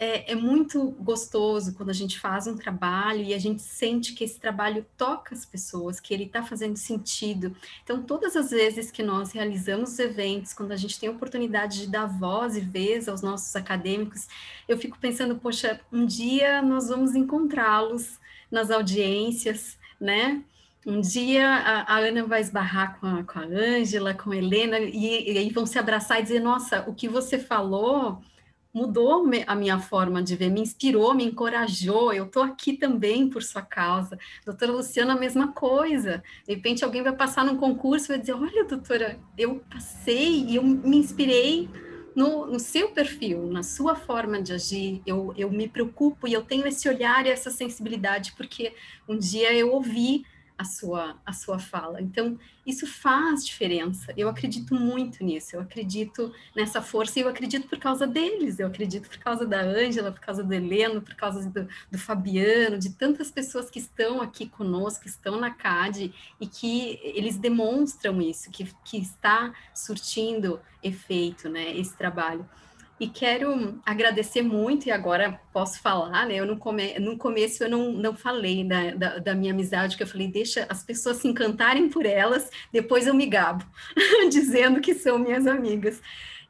é muito gostoso quando a gente faz um trabalho e a gente sente que esse trabalho toca as pessoas, que ele está fazendo sentido. Então, todas as vezes que nós realizamos os eventos, quando a gente tem a oportunidade de dar voz e vez aos nossos acadêmicos, eu fico pensando, poxa, um dia nós vamos encontrá-los nas audiências, né? Um dia a Ana vai esbarrar com a Ângela, com a Helena, e aí vão se abraçar e dizer, nossa, o que você falou mudou a minha forma de ver, me inspirou, me encorajou, eu estou aqui também por sua causa. Doutora Luciana, a mesma coisa. De repente alguém vai passar num concurso e vai dizer, olha, doutora, eu passei e eu me inspirei no seu perfil, na sua forma de agir, eu me preocupo e eu tenho esse olhar e essa sensibilidade, porque um dia eu ouvi a sua fala. Então, isso faz diferença. Eu acredito muito nisso, eu acredito nessa força e eu acredito por causa deles, eu acredito por causa da Ângela, por causa do Heleno, por causa do Fabiano, de tantas pessoas que estão aqui conosco, que estão na CAD e que eles demonstram isso, que está surtindo efeito, né, esse trabalho. E quero agradecer muito, e agora posso falar, né? No começo eu não falei da minha amizade, que eu falei, deixa as pessoas se encantarem por elas, depois eu me gabo, dizendo que são minhas amigas.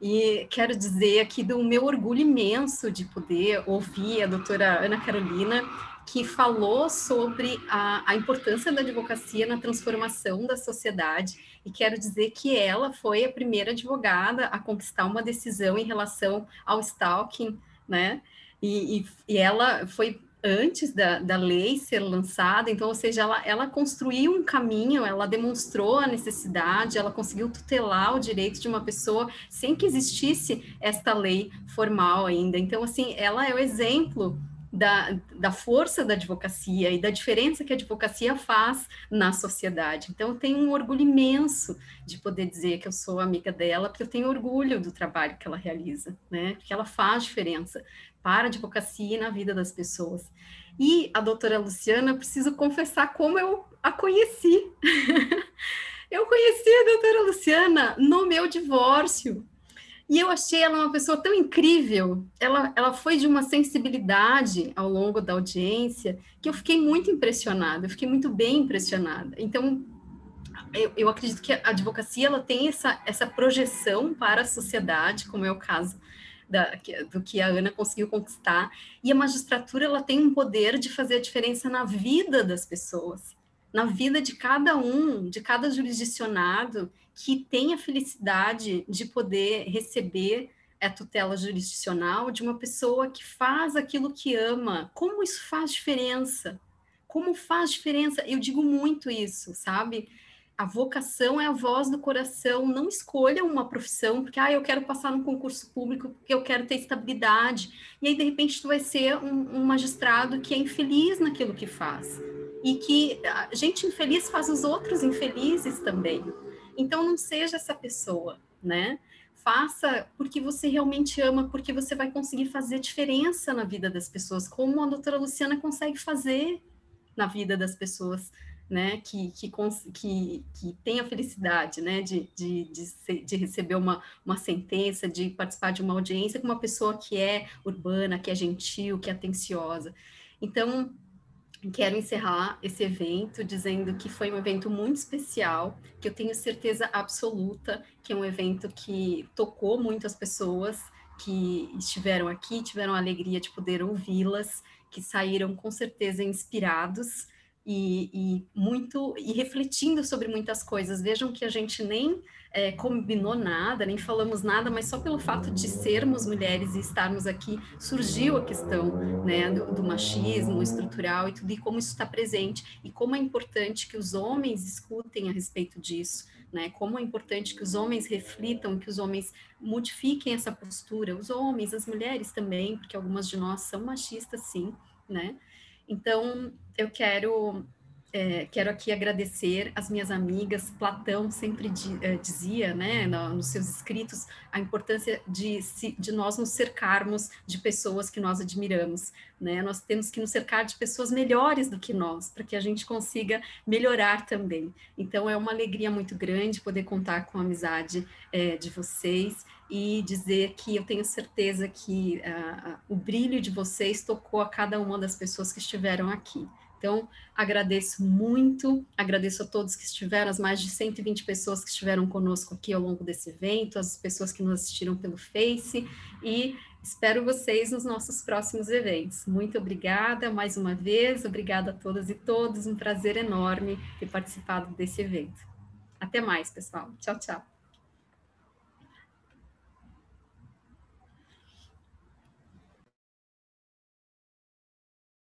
E quero dizer aqui do meu orgulho imenso de poder ouvir a doutora Ana Carolina, que falou sobre a importância da advocacia na transformação da sociedade, e quero dizer que ela foi a primeira advogada a conquistar uma decisão em relação ao stalking, né? E ela foi antes da lei ser lançada, então, ou seja, ela construiu um caminho, ela demonstrou a necessidade, ela conseguiu tutelar o direito de uma pessoa sem que existisse esta lei formal ainda. Então, assim, ela é o exemplo da força da advocacia e da diferença que a advocacia faz na sociedade. Então, eu tenho um orgulho imenso de poder dizer que eu sou amiga dela, porque eu tenho orgulho do trabalho que ela realiza, né? Porque ela faz diferença para a advocacia e na vida das pessoas. E a doutora Luciana, eu preciso confessar como eu a conheci. Eu conheci a doutora Luciana no meu divórcio. E eu achei ela uma pessoa tão incrível, ela foi de uma sensibilidade ao longo da audiência, que eu fiquei muito impressionada, eu fiquei muito bem impressionada. Então, eu acredito que a advocacia ela tem essa projeção para a sociedade, como é o caso do que a Ana conseguiu conquistar, e a magistratura ela tem um poder de fazer a diferença na vida das pessoas, na vida de cada um, de cada jurisdicionado, que tem a felicidade de poder receber a tutela jurisdicional de uma pessoa que faz aquilo que ama. Como isso faz diferença? Como faz diferença? Eu digo muito isso, sabe? A vocação é a voz do coração. Não escolha uma profissão porque eu quero passar num concurso público, porque eu quero ter estabilidade. E aí, de repente, tu vai ser um magistrado que é infeliz naquilo que faz. E que a gente infeliz faz os outros infelizes também. Então, não seja essa pessoa, né? Faça porque você realmente ama, porque você vai conseguir fazer diferença na vida das pessoas, como a doutora Luciana consegue fazer na vida das pessoas, né? Que tem a felicidade, né? De receber uma sentença, de participar de uma audiência com uma pessoa que é urbana, que é gentil, que é atenciosa. Então, quero encerrar esse evento dizendo que foi um evento muito especial, que eu tenho certeza absoluta que é um evento que tocou muito as pessoas, que estiveram aqui, tiveram a alegria de poder ouvi-las, que saíram com certeza inspirados e refletindo sobre muitas coisas. Vejam que a gente nem combinou nada, nem falamos nada, mas só pelo fato de sermos mulheres e estarmos aqui, surgiu a questão, né, do machismo estrutural e tudo, e como isso está presente, e como é importante que os homens escutem a respeito disso, né, como é importante que os homens reflitam, que os homens modifiquem essa postura, os homens, as mulheres também, porque algumas de nós são machistas, sim, né. Então, eu quero aqui agradecer as minhas amigas. Platão sempre dizia, né, nos seus escritos, a importância de nós nos cercarmos de pessoas que nós admiramos, né, nós temos que nos cercar de pessoas melhores do que nós, para que a gente consiga melhorar também. Então, é uma alegria muito grande poder contar com a amizade de vocês, e dizer que eu tenho certeza que o brilho de vocês tocou a cada uma das pessoas que estiveram aqui. Então, agradeço muito, agradeço a todos que estiveram, as mais de 120 pessoas que estiveram conosco aqui ao longo desse evento, as pessoas que nos assistiram pelo Face, e espero vocês nos nossos próximos eventos. Muito obrigada mais uma vez, obrigada a todas e todos, um prazer enorme ter participado desse evento. Até mais, pessoal. Tchau, tchau.